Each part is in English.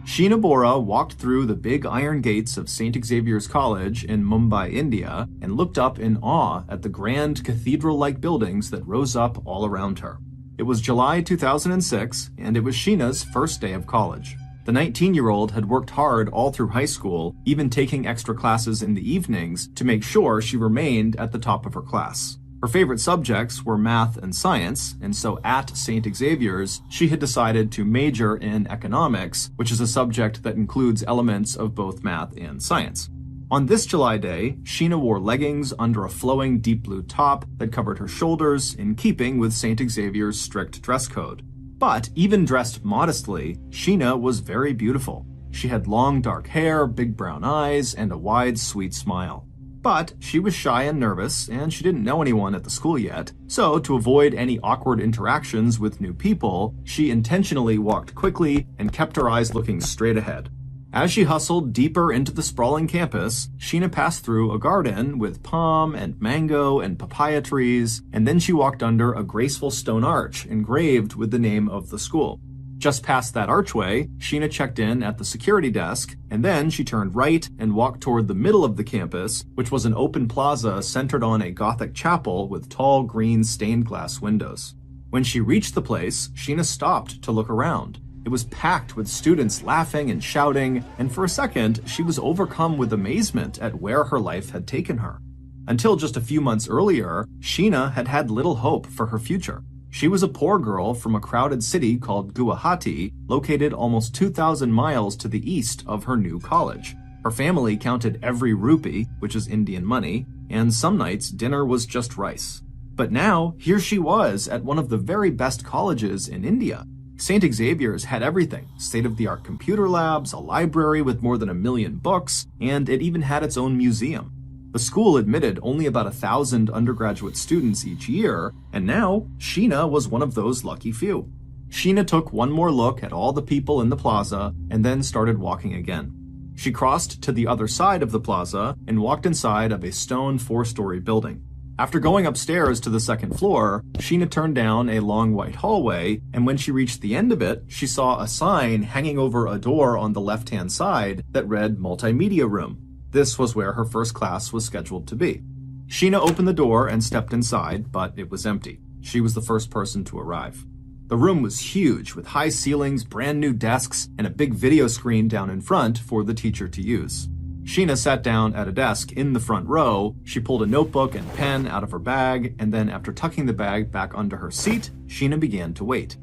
Sheena Bora walked through the big iron gates of St. Xavier's College in Mumbai, India, and looked up in awe at the grand cathedral-like buildings that rose up all around her. It was July 2006, and it was Sheena's first day of college. The 19-year-old had worked hard all through high school, even taking extra classes in the evenings to make sure she remained at the top of her class. Her favorite subjects were math and science, and so at St. Xavier's, she had decided to major in economics, which is a subject that includes elements of both math and science. On this July day, Sheena wore leggings under a flowing deep blue top that covered her shoulders, in keeping with St. Xavier's strict dress code. But even dressed modestly, Sheena was very beautiful. She had long dark hair, big brown eyes, and a wide, sweet smile. But she was shy and nervous, and she didn't know anyone at the school yet, so to avoid any awkward interactions with new people, she intentionally walked quickly and kept her eyes looking straight ahead. As she hustled deeper into the sprawling campus, Sheena passed through a garden with palm and mango and papaya trees, and then she walked under a graceful stone arch engraved with the name of the school. Just past that archway, Sheena checked in at the security desk, and then she turned right and walked toward the middle of the campus, which was an open plaza centered on a Gothic chapel with tall green stained glass windows. When she reached the place, Sheena stopped to look around. It was packed with students laughing and shouting, and for a second, she was overcome with amazement at where her life had taken her. Until just a few months earlier, Sheena had had little hope for her future. She was a poor girl from a crowded city called Guwahati, located almost 2,000 miles to the east of her new college. Her family counted every rupee, which is Indian money, and some nights dinner was just rice. But now, here she was at one of the very best colleges in India. St. Xavier's had everything: state-of-the-art computer labs, a library with more than 1 million books, and it even had its own museum. The school admitted only about 1,000 undergraduate students each year, and now Sheena was one of those lucky few. Sheena took one more look at all the people in the plaza and then started walking again. She crossed to the other side of the plaza and walked inside of a stone 4-story building. After going upstairs to the second floor, Sheena turned down a long white hallway, and when she reached the end of it, she saw a sign hanging over a door on the left-hand side that read Multimedia Room. This was where her first class was scheduled to be. Sheena opened the door and stepped inside, but it was empty. She was the first person to arrive. The room was huge, with high ceilings, brand new desks, and a big video screen down in front for the teacher to use. Sheena sat down at a desk in the front row. She pulled a notebook and pen out of her bag, and then after tucking the bag back under her seat, Sheena began to wait.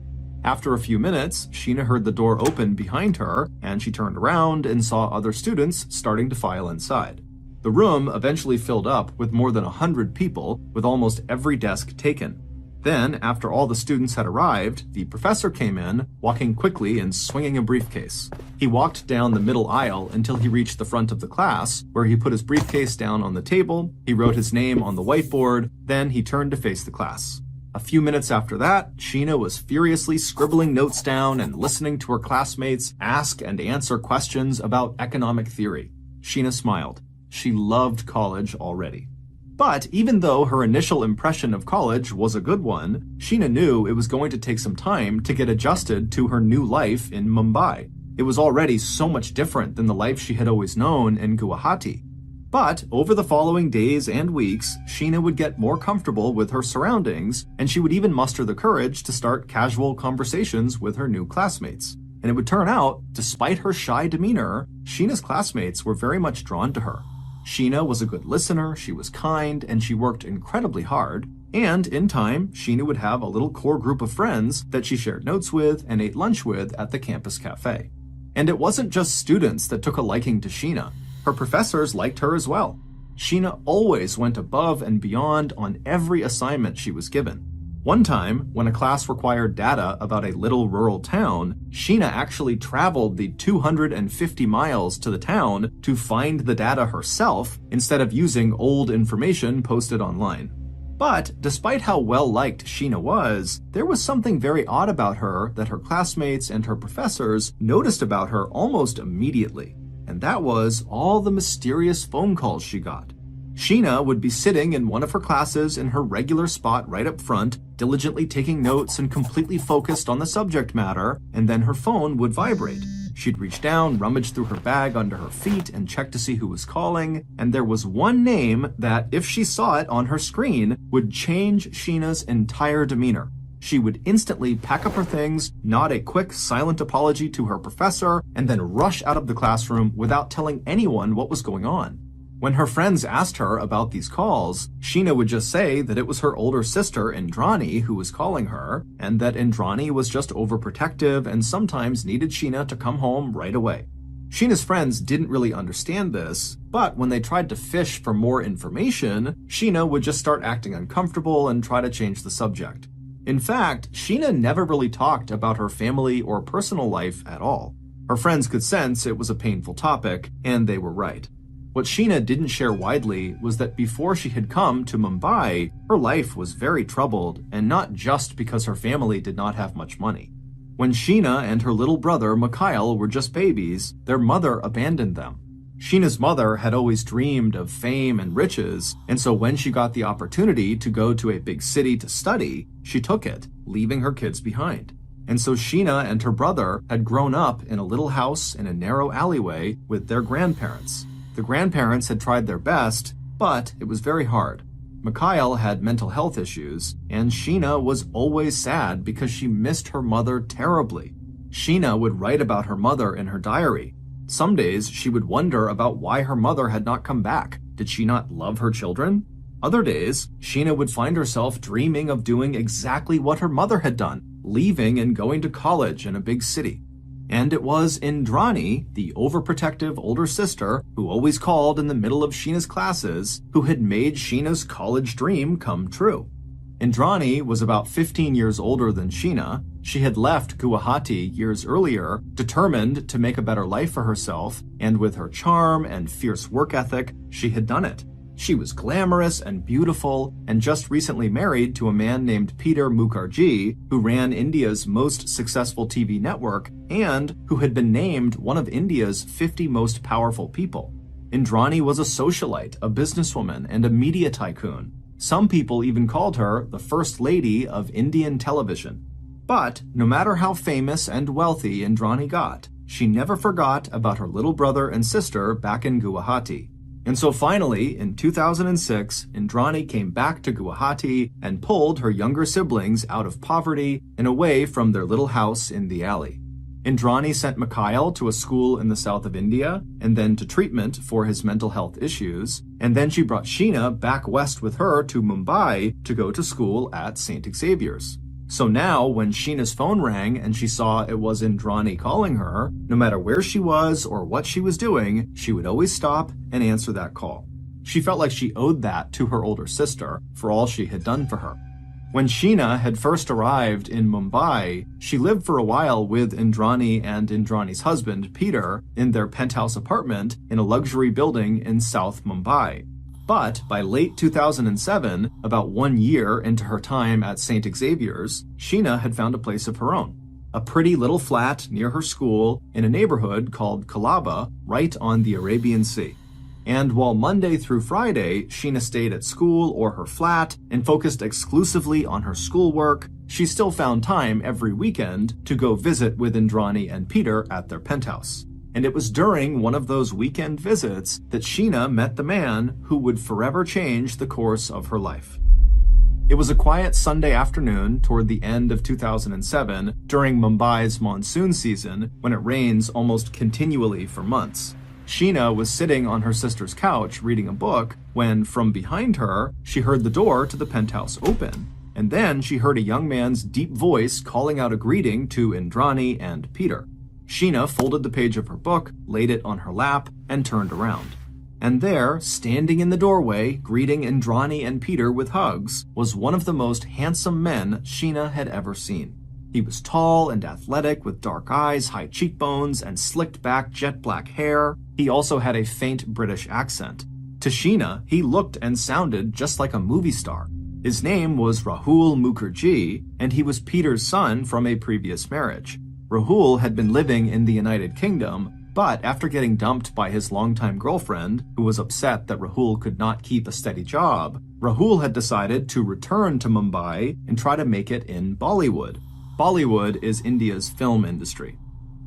After a few minutes, Sheena heard the door open behind her, and she turned around and saw other students starting to file inside. The room eventually filled up with more than 100 people, with almost every desk taken. Then, after all the students had arrived, the professor came in, walking quickly and swinging a briefcase. He walked down the middle aisle until he reached the front of the class, where he put his briefcase down on the table, he wrote his name on the whiteboard, then he turned to face the class. A few minutes after that, Sheena was furiously scribbling notes down and listening to her classmates ask and answer questions about economic theory. Sheena smiled. She loved college already. But even though her initial impression of college was a good one, Sheena knew it was going to take some time to get adjusted to her new life in Mumbai. It was already so much different than the life she had always known in Guwahati. But over the following days and weeks, Sheena would get more comfortable with her surroundings, and she would even muster the courage to start casual conversations with her new classmates. And it would turn out, despite her shy demeanor, Sheena's classmates were very much drawn to her. Sheena was a good listener, she was kind, and she worked incredibly hard. And in time, Sheena would have a little core group of friends that she shared notes with and ate lunch with at the campus cafe. And it wasn't just students that took a liking to Sheena. Her professors liked her as well. Sheena always went above and beyond on every assignment she was given. One time, when a class required data about a little rural town, Sheena actually traveled the 250 miles to the town to find the data herself instead of using old information posted online. But despite how well-liked Sheena was, there was something very odd about her that her classmates and her professors noticed about her almost immediately. And that was all the mysterious phone calls she got. Sheena would be sitting in one of her classes in her regular spot right up front, diligently taking notes and completely focused on the subject matter, and then her phone would vibrate. She'd reach down, rummage through her bag under her feet, and check to see who was calling, and there was one name that, if she saw it on her screen, would change Sheena's entire demeanor. She would instantly pack up her things, nod a quick, silent apology to her professor, and then rush out of the classroom without telling anyone what was going on. When her friends asked her about these calls, Sheena would just say that it was her older sister, Indrani, who was calling her, and that Indrani was just overprotective and sometimes needed Sheena to come home right away. Sheena's friends didn't really understand this, but when they tried to fish for more information, Sheena would just start acting uncomfortable and try to change the subject. In fact, Sheena never really talked about her family or personal life at all. Her friends could sense it was a painful topic, and they were right. What Sheena didn't share widely was that before she had come to Mumbai, her life was very troubled, and not just because her family did not have much money. When Sheena and her little brother Mikhail were just babies, their mother abandoned them. Sheena's mother had always dreamed of fame and riches, and so when she got the opportunity to go to a big city to study, she took it, leaving her kids behind. And so Sheena and her brother had grown up in a little house in a narrow alleyway with their grandparents. The grandparents had tried their best, but it was very hard. Mikhail had mental health issues, and Sheena was always sad because she missed her mother terribly. Sheena would write about her mother in her diary. Some days she would wonder about why her mother had not come back. Did she not love her children? Other days, Sheena would find herself dreaming of doing exactly what her mother had done, leaving and going to college in a big city. And it was Indrani, the overprotective older sister who always called in the middle of Sheena's classes, who had made Sheena's college dream come true. Indrani was about 15 years older than Sheena. She had left Guwahati years earlier, determined to make a better life for herself, and with her charm and fierce work ethic, she had done it. She was glamorous and beautiful, and just recently married to a man named Peter Mukherjee, who ran India's most successful TV network and who had been named one of India's 50 most powerful people. Indrani was a socialite, a businesswoman, and a media tycoon. Some people even called her the First Lady of Indian television. But no matter how famous and wealthy Indrani got, she never forgot about her little brother and sister back in Guwahati. And so finally, in 2006, Indrani came back to Guwahati and pulled her younger siblings out of poverty and away from their little house in the alley. Indrani sent Mikhail to a school in the south of India, and then to treatment for his mental health issues, and then she brought Sheena back west with her to Mumbai to go to school at St. Xavier's. So now, when Sheena's phone rang and she saw it was Indrani calling her, no matter where she was or what she was doing, she would always stop and answer that call. She felt like she owed that to her older sister for all she had done for her. When Sheena had first arrived in Mumbai, she lived for a while with Indrani and Indrani's husband, Peter, in their penthouse apartment in a luxury building in South Mumbai. But by late 2007, about 1 year into her time at St. Xavier's, Sheena had found a place of her own. A pretty little flat near her school in a neighborhood called Colaba, right on the Arabian Sea. And while Monday through Friday, Sheena stayed at school or her flat and focused exclusively on her schoolwork, she still found time every weekend to go visit with Indrani and Peter at their penthouse. And it was during one of those weekend visits that Sheena met the man who would forever change the course of her life. It was a quiet Sunday afternoon toward the end of 2007 during Mumbai's monsoon season when it rains almost continually for months. Sheena was sitting on her sister's couch reading a book when, from behind her, she heard the door to the penthouse open. And then she heard a young man's deep voice calling out a greeting to Indrani and Peter. Sheena folded the page of her book, laid it on her lap, and turned around. And there, standing in the doorway, greeting Indrani and Peter with hugs, was one of the most handsome men Sheena had ever seen. He was tall and athletic with dark eyes, high cheekbones, and slicked back jet black hair. He also had a faint British accent. To Sheena, he looked and sounded just like a movie star. His name was Rahul Mukherjee, and he was Peter's son from a previous marriage. Rahul had been living in the United Kingdom, but after getting dumped by his longtime girlfriend, who was upset that Rahul could not keep a steady job, Rahul had decided to return to Mumbai and try to make it in Bollywood. Bollywood is India's film industry.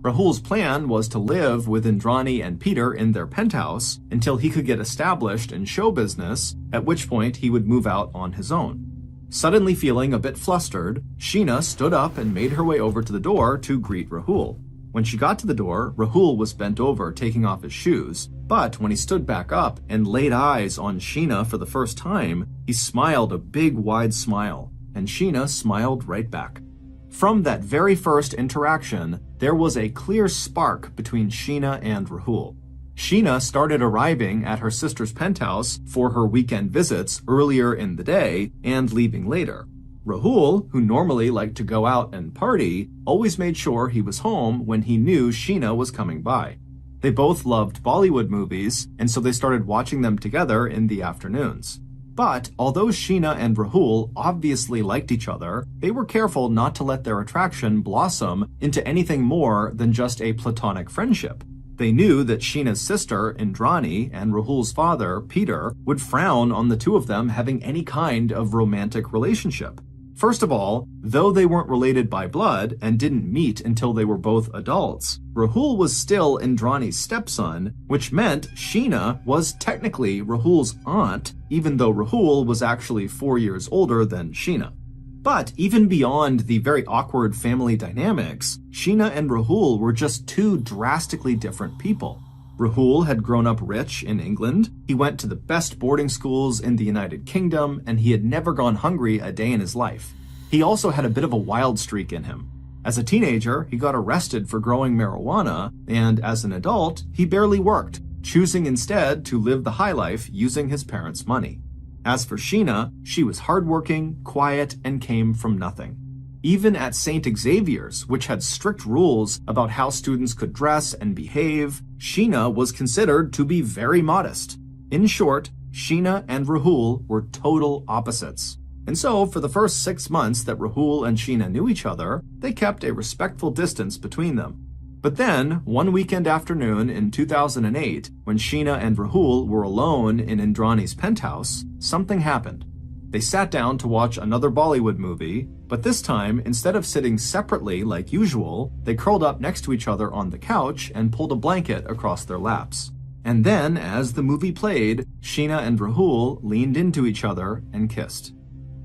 Rahul's plan was to live with Indrani and Peter in their penthouse until he could get established in show business, at which point he would move out on his own. Suddenly feeling a bit flustered, Sheena stood up and made her way over to the door to greet Rahul. When she got to the door, Rahul was bent over taking off his shoes, but when he stood back up and laid eyes on Sheena for the first time, he smiled a big wide smile, and Sheena smiled right back. From that very first interaction, there was a clear spark between Sheena and Rahul. Sheena started arriving at her sister's penthouse for her weekend visits earlier in the day and leaving later. Rahul, who normally liked to go out and party, always made sure he was home when he knew Sheena was coming by. They both loved Bollywood movies, and so they started watching them together in the afternoons. But although Sheena and Rahul obviously liked each other, they were careful not to let their attraction blossom into anything more than just a platonic friendship. They knew that Sheena's sister, Indrani, and Rahul's father, Peter, would frown on the two of them having any kind of romantic relationship. First of all, though they weren't related by blood and didn't meet until they were both adults, Rahul was still Indrani's stepson, which meant Sheena was technically Rahul's aunt, even though Rahul was actually 4 years older than Sheena. But even beyond the very awkward family dynamics, Sheena and Rahul were just two drastically different people. Rahul had grown up rich in England, he went to the best boarding schools in the United Kingdom, and he had never gone hungry a day in his life. He also had a bit of a wild streak in him. As a teenager, he got arrested for growing marijuana, and as an adult, he barely worked, choosing instead to live the high life using his parents' money. As for Sheena, she was hardworking, quiet, and came from nothing. Even at St. Xavier's, which had strict rules about how students could dress and behave, Sheena was considered to be very modest. In short, Sheena and Rahul were total opposites. And so, for the first 6 months that Rahul and Sheena knew each other, they kept a respectful distance between them. But then, one weekend afternoon in 2008, when Sheena and Rahul were alone in Indrani's penthouse, something happened. They sat down to watch another Bollywood movie, but this time, instead of sitting separately like usual, they curled up next to each other on the couch and pulled a blanket across their laps. And then, as the movie played, Sheena and Rahul leaned into each other and kissed.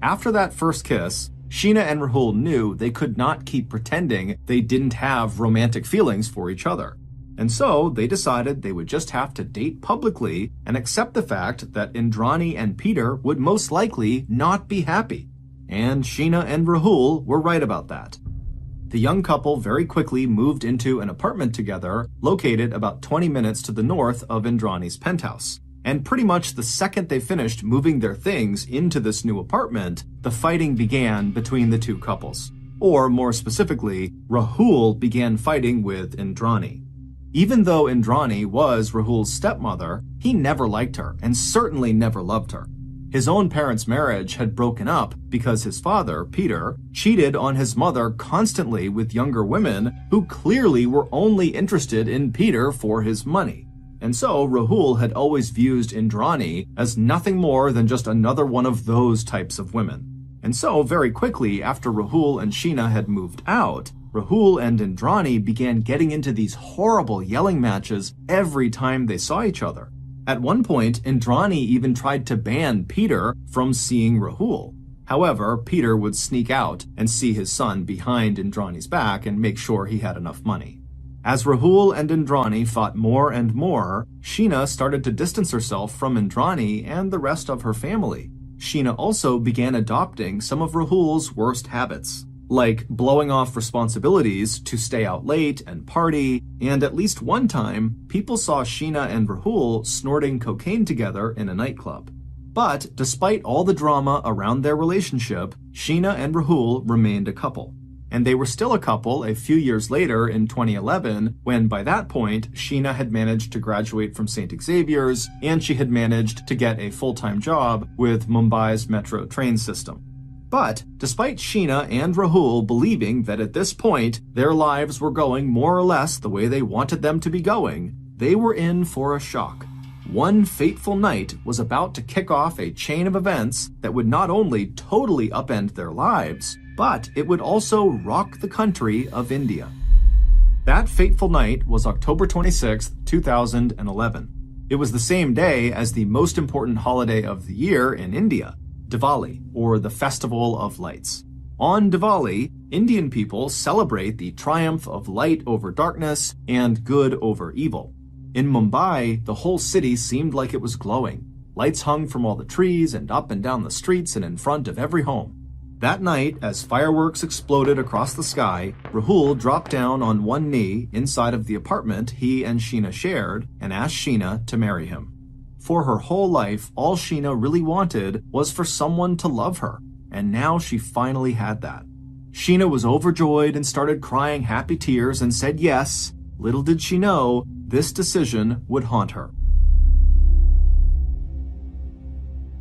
After that first kiss, Sheena and Rahul knew they could not keep pretending they didn't have romantic feelings for each other. And so they decided they would just have to date publicly and accept the fact that Indrani and Peter would most likely not be happy. And Sheena and Rahul were right about that. The young couple very quickly moved into an apartment together located about 20 minutes to the north of Indrani's penthouse. And pretty much the second they finished moving their things into this new apartment, the fighting began between the two couples. Or more specifically, Rahul began fighting with Indrani. Even though Indrani was Rahul's stepmother, he never liked her and certainly never loved her. His own parents' marriage had broken up because his father, Peter, cheated on his mother constantly with younger women who clearly were only interested in Peter for his money. And so Rahul had always viewed Indrani as nothing more than just another one of those types of women. And so very quickly after Rahul and Sheena had moved out, Rahul and Indrani began getting into these horrible yelling matches every time they saw each other. At one point, Indrani even tried to ban Peter from seeing Rahul. However, Peter would sneak out and see his son behind Indrani's back and make sure he had enough money. As Rahul and Indrani fought more and more, Sheena started to distance herself from Indrani and the rest of her family. Sheena also began adopting some of Rahul's worst habits, like blowing off responsibilities to stay out late and party, and at least one time, people saw Sheena and Rahul snorting cocaine together in a nightclub. But despite all the drama around their relationship, Sheena and Rahul remained a couple. And they were still a couple a few years later in 2011, when by that point, Sheena had managed to graduate from St. Xavier's, and she had managed to get a full-time job with Mumbai's metro train system. But despite Sheena and Rahul believing that at this point, their lives were going more or less the way they wanted them to be going, they were in for a shock. One fateful night was about to kick off a chain of events that would not only totally upend their lives, but it would also rock the country of India. That fateful night was October 26, 2011. It was the same day as the most important holiday of the year in India, Diwali, or the Festival of Lights. On Diwali, Indian people celebrate the triumph of light over darkness and good over evil. In Mumbai, the whole city seemed like it was glowing. Lights hung from all the trees and up and down the streets and in front of every home. That night, as fireworks exploded across the sky, Rahul dropped down on one knee inside of the apartment he and Sheena shared and asked Sheena to marry him. For her whole life, all Sheena really wanted was for someone to love her, and now she finally had that. Sheena was overjoyed and started crying happy tears and said yes. Little did she know, this decision would haunt her.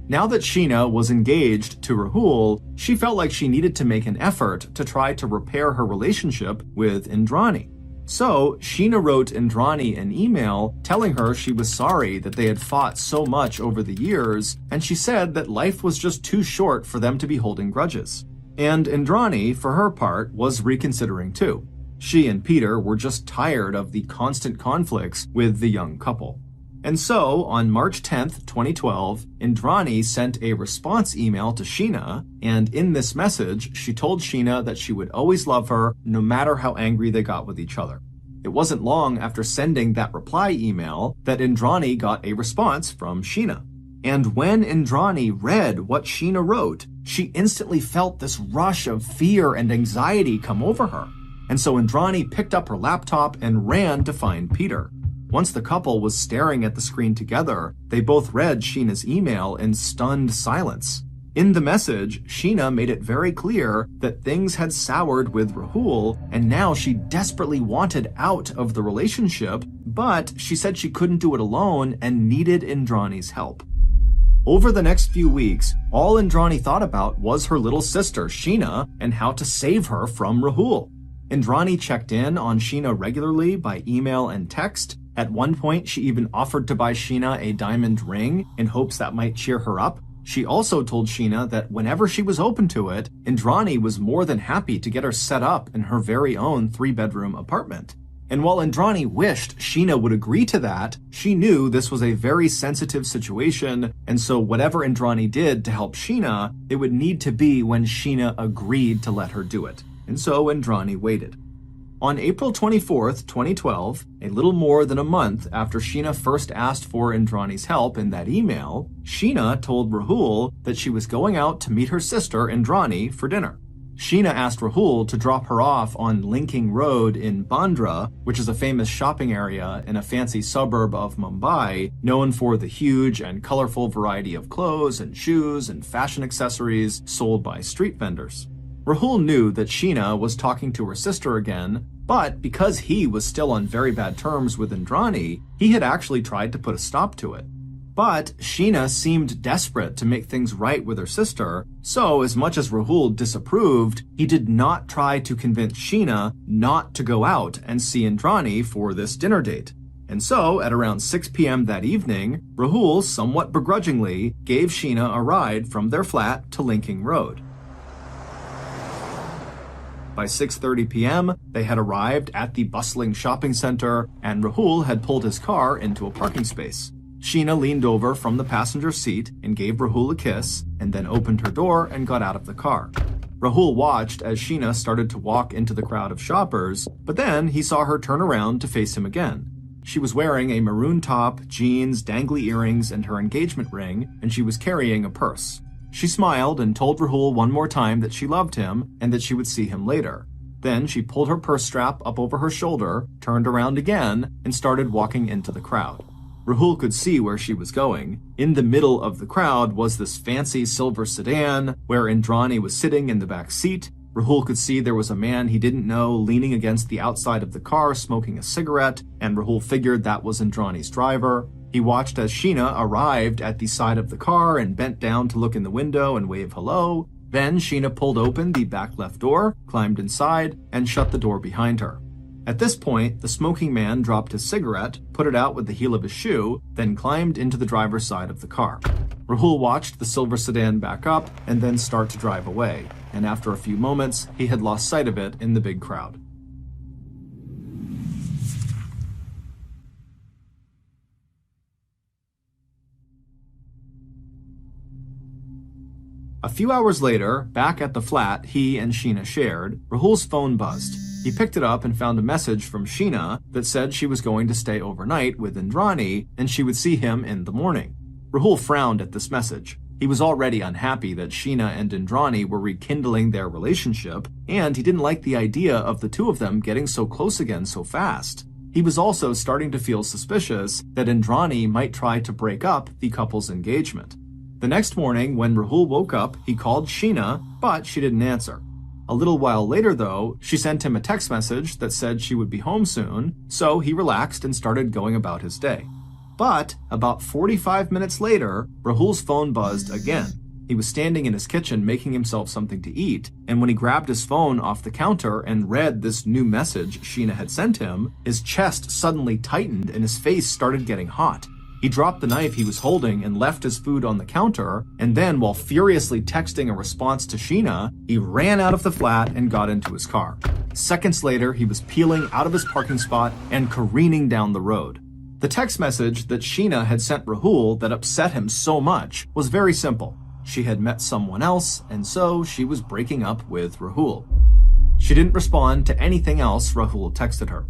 Now that Sheena was engaged to Rahul, she felt like she needed to make an effort to try to repair her relationship with Indrani. So, Sheena wrote Indrani an email telling her she was sorry that they had fought so much over the years, and she said that life was just too short for them to be holding grudges. And Indrani, for her part, was reconsidering too. She and Peter were just tired of the constant conflicts with the young couple. And so, on March 10th, 2012, Indrani sent a response email to Sheena, and in this message, she told Sheena that she would always love her no matter how angry they got with each other. It wasn't long after sending that reply email that Indrani got a response from Sheena. And when Indrani read what Sheena wrote, she instantly felt this rush of fear and anxiety come over her. And so Indrani picked up her laptop and ran to find Peter. Once the couple was staring at the screen together, they both read Sheena's email in stunned silence. In the message, Sheena made it very clear that things had soured with Rahul, and now she desperately wanted out of the relationship, but she said she couldn't do it alone and needed Indrani's help. Over the next few weeks, all Indrani thought about was her little sister, Sheena, and how to save her from Rahul. Indrani checked in on Sheena regularly by email and text. At one point, she even offered to buy Sheena a diamond ring in hopes that might cheer her up. She also told Sheena that whenever she was open to it, Indrani was more than happy to get her set up in her very own 3-bedroom apartment. And while Indrani wished Sheena would agree to that, she knew this was a very sensitive situation, and so whatever Indrani did to help Sheena, it would need to be when Sheena agreed to let her do it. And so Indrani waited. On April 24th, 2012, a little more than a month after Sheena first asked for Indrani's help in that email, Sheena told Rahul that she was going out to meet her sister Indrani for dinner. Sheena asked Rahul to drop her off on Linking Road in Bandra, which is a famous shopping area in a fancy suburb of Mumbai, known for the huge and colorful variety of clothes and shoes and fashion accessories sold by street vendors. Rahul knew that Sheena was talking to her sister again, but because he was still on very bad terms with Indrani, he had actually tried to put a stop to it. But Sheena seemed desperate to make things right with her sister, so as much as Rahul disapproved, he did not try to convince Sheena not to go out and see Indrani for this dinner date. And so, at around 6 p.m. that evening, Rahul, somewhat begrudgingly, gave Sheena a ride from their flat to Linking Road. By 6:30 p.m., they had arrived at the bustling shopping center, and Rahul had pulled his car into a parking space. Sheena leaned over from the passenger seat and gave Rahul a kiss, and then opened her door and got out of the car. Rahul watched as Sheena started to walk into the crowd of shoppers, but then he saw her turn around to face him again. She was wearing a maroon top, jeans, dangly earrings, and her engagement ring, and she was carrying a purse. She smiled and told Rahul one more time that she loved him and that she would see him later. Then she pulled her purse strap up over her shoulder, turned around again, and started walking into the crowd. Rahul could see where she was going. In the middle of the crowd was this fancy silver sedan where Indrani was sitting in the back seat. Rahul could see there was a man he didn't know leaning against the outside of the car smoking a cigarette, and Rahul figured that was Indrani's driver. He watched as Sheena arrived at the side of the car and bent down to look in the window and wave hello. Then Sheena pulled open the back left door, climbed inside, and shut the door behind her. At this point, the smoking man dropped his cigarette, put it out with the heel of his shoe, then climbed into the driver's side of the car. Rahul watched the silver sedan back up and then start to drive away, and after a few moments, he had lost sight of it in the big crowd. A few hours later, back at the flat he and Sheena shared, Rahul's phone buzzed. He picked it up and found a message from Sheena that said she was going to stay overnight with Indrani and she would see him in the morning. Rahul frowned at this message. He was already unhappy that Sheena and Indrani were rekindling their relationship, and he didn't like the idea of the two of them getting so close again so fast. He was also starting to feel suspicious that Indrani might try to break up the couple's engagement. The next morning, when Rahul woke up, he called Sheena, but she didn't answer. A little while later, though, she sent him a text message that said she would be home soon, so he relaxed and started going about his day. But about 45 minutes later, Rahul's phone buzzed again. He was standing in his kitchen making himself something to eat, and when he grabbed his phone off the counter and read this new message Sheena had sent him, his chest suddenly tightened and his face started getting hot. He dropped the knife he was holding and left his food on the counter, and then, while furiously texting a response to Sheena, he ran out of the flat and got into his car. Seconds later, he was peeling out of his parking spot and careening down the road. The text message that Sheena had sent Rahul that upset him so much was very simple. She had met someone else, and so she was breaking up with Rahul. She didn't respond to anything else Rahul texted her.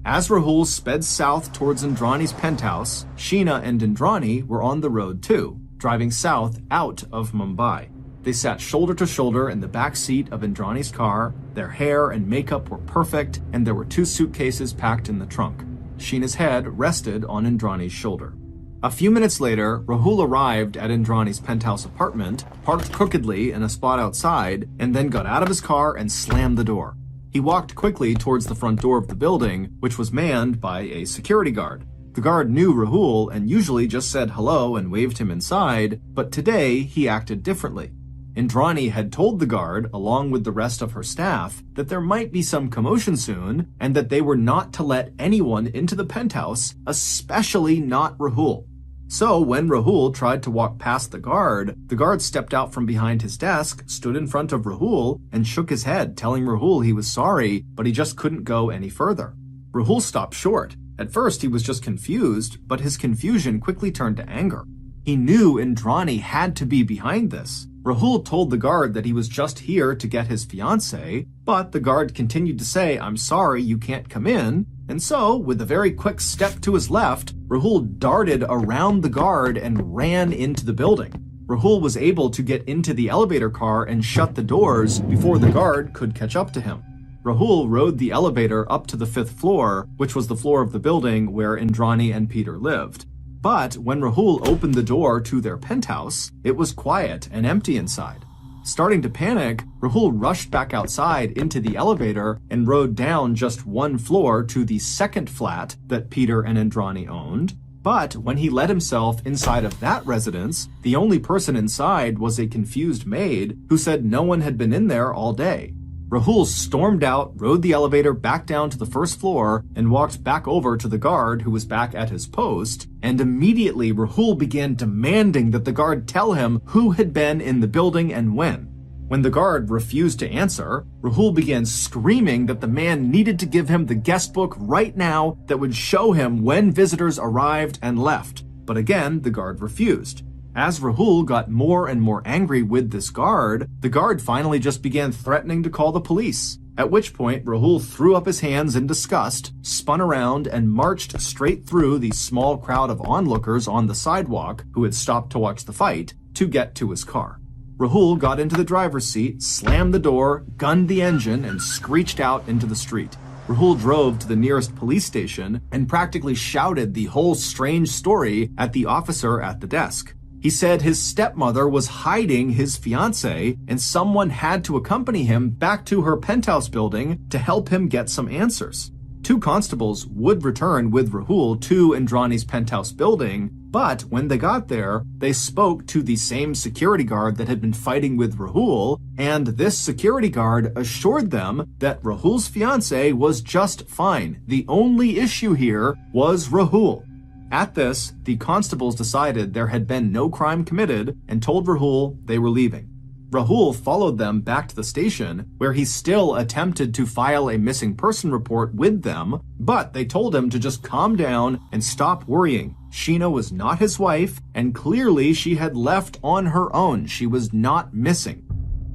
As Rahul sped south towards Indrani's penthouse, Sheena and Indrani were on the road too, driving south out of Mumbai. They sat shoulder to shoulder in the back seat of Indrani's car. Their hair and makeup were perfect, and there were 2 suitcases packed in the trunk. Sheena's head rested on Indrani's shoulder. A few minutes later, Rahul arrived at Indrani's penthouse apartment, parked crookedly in a spot outside, and then got out of his car and slammed the door. He walked quickly towards the front door of the building, which was manned by a security guard. The guard knew Rahul and usually just said hello and waved him inside, but today he acted differently. Indrani had told the guard, along with the rest of her staff, that there might be some commotion soon and that they were not to let anyone into the penthouse, especially not Rahul. So when Rahul tried to walk past the guard stepped out from behind his desk, stood in front of Rahul, and shook his head, telling Rahul he was sorry, but he just couldn't go any further. Rahul stopped short. At first he was just confused, but his confusion quickly turned to anger. He knew Indrani had to be behind this. Rahul told the guard that he was just here to get his fiancée, but the guard continued to say, "I'm sorry, you can't come in." And so, with a very quick step to his left, Rahul darted around the guard and ran into the building. Rahul was able to get into the elevator car and shut the doors before the guard could catch up to him. Rahul rode the elevator up to the 5th floor, which was the floor of the building where Indrani and Peter lived. But when Rahul opened the door to their penthouse, it was quiet and empty inside. Starting to panic, Rahul rushed back outside into the elevator and rode down just 1 floor to the 2nd flat that Peter and Indrani owned. But when he let himself inside of that residence, the only person inside was a confused maid who said no one had been in there all day. Rahul stormed out, rode the elevator back down to the 1st floor, and walked back over to the guard who was back at his post, and immediately Rahul began demanding that the guard tell him who had been in the building and when. When the guard refused to answer, Rahul began screaming that the man needed to give him the guest book right now that would show him when visitors arrived and left. But again, the guard refused. As Rahul got more and more angry with this guard, the guard finally just began threatening to call the police. At which point, Rahul threw up his hands in disgust, spun around, and marched straight through the small crowd of onlookers on the sidewalk who had stopped to watch the fight to get to his car. Rahul got into the driver's seat, slammed the door, gunned the engine, and screeched out into the street. Rahul drove to the nearest police station and practically shouted the whole strange story at the officer at the desk. He said his stepmother was hiding his fiancée and someone had to accompany him back to her penthouse building to help him get some answers. 2 constables would return with Rahul to Indrani's penthouse building, but when they got there, they spoke to the same security guard that had been fighting with Rahul, and this security guard assured them that Rahul's fiancée was just fine. The only issue here was Rahul. At this, the constables decided there had been no crime committed and told Rahul they were leaving. Rahul followed them back to the station, where he still attempted to file a missing person report with them, but they told him to just calm down and stop worrying. Sheena was not his wife, and clearly she had left on her own. She was not missing.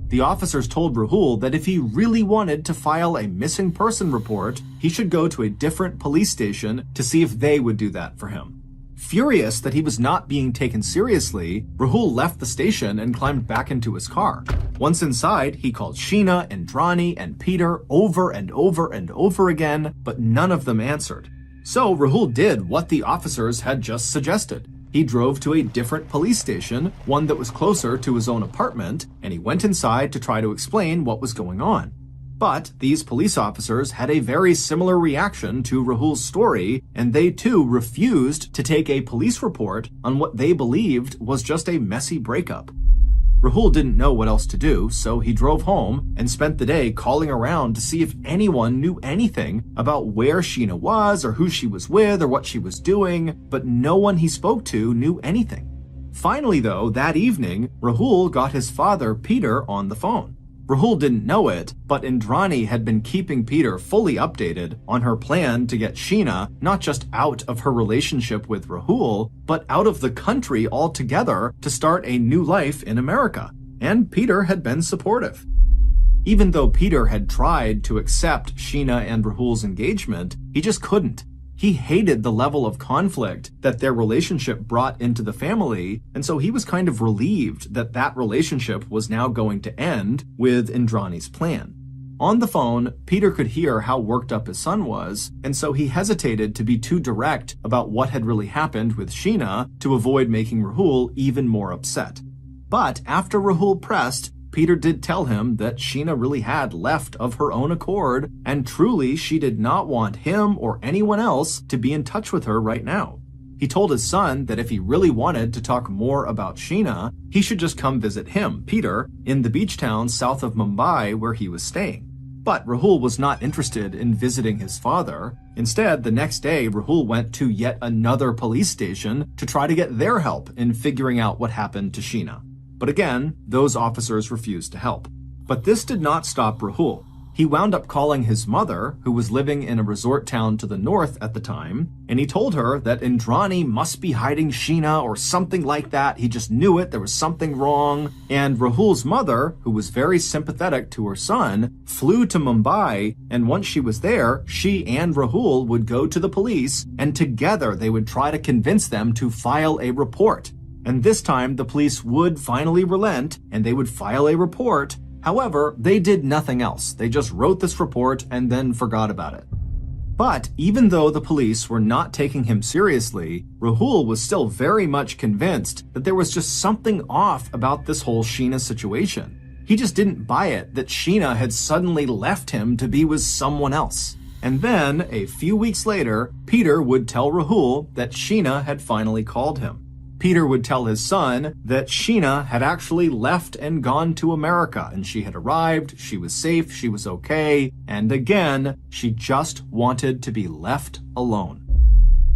The officers told Rahul that if he really wanted to file a missing person report, he should go to a different police station to see if they would do that for him. Furious that he was not being taken seriously, Rahul left the station and climbed back into his car. Once inside, he called Sheena, Indrani, and Peter over and over and over again, but none of them answered. So Rahul did what the officers had just suggested. He drove to a different police station, one that was closer to his own apartment, and he went inside to try to explain what was going on. But these police officers had a very similar reaction to Rahul's story, and they too refused to take a police report on what they believed was just a messy breakup. Rahul didn't know what else to do, so he drove home and spent the day calling around to see if anyone knew anything about where Sheena was or who she was with or what she was doing, but no one he spoke to knew anything. Finally, though, that evening, Rahul got his father, Peter, on the phone. Rahul didn't know it, but Indrani had been keeping Peter fully updated on her plan to get Sheena not just out of her relationship with Rahul, but out of the country altogether to start a new life in America. And Peter had been supportive. Even though Peter had tried to accept Sheena and Rahul's engagement, he just couldn't. He hated the level of conflict that their relationship brought into the family, and so he was kind of relieved that that relationship was now going to end with Indrani's plan. On the phone, Peter could hear how worked up his son was, and so he hesitated to be too direct about what had really happened with Sheena to avoid making Rahul even more upset. But after Rahul pressed, Peter did tell him that Sheena really had left of her own accord, and truly she did not want him or anyone else to be in touch with her right now. He told his son that if he really wanted to talk more about Sheena, he should just come visit him, Peter, in the beach town south of Mumbai where he was staying. But Rahul was not interested in visiting his father. Instead, the next day, Rahul went to yet another police station to try to get their help in figuring out what happened to Sheena. But again, those officers refused to help. But this did not stop Rahul. He wound up calling his mother, who was living in a resort town to the north at the time, and he told her that Indrani must be hiding Sheena or something like that. He just knew it, there was something wrong. And Rahul's mother, who was very sympathetic to her son, flew to Mumbai, and once she was there, she and Rahul would go to the police, and together they would try to convince them to file a report. And this time, the police would finally relent, and they would file a report. However, they did nothing else. They just wrote this report and then forgot about it. But even though the police were not taking him seriously, Rahul was still very much convinced that there was just something off about this whole Sheena situation. He just didn't buy it that Sheena had suddenly left him to be with someone else. And then, a few weeks later, Peter would tell Rahul that Sheena had finally called him. Peter would tell his son that Sheena had actually left and gone to America, and she had arrived, she was safe, she was okay, and again, she just wanted to be left alone.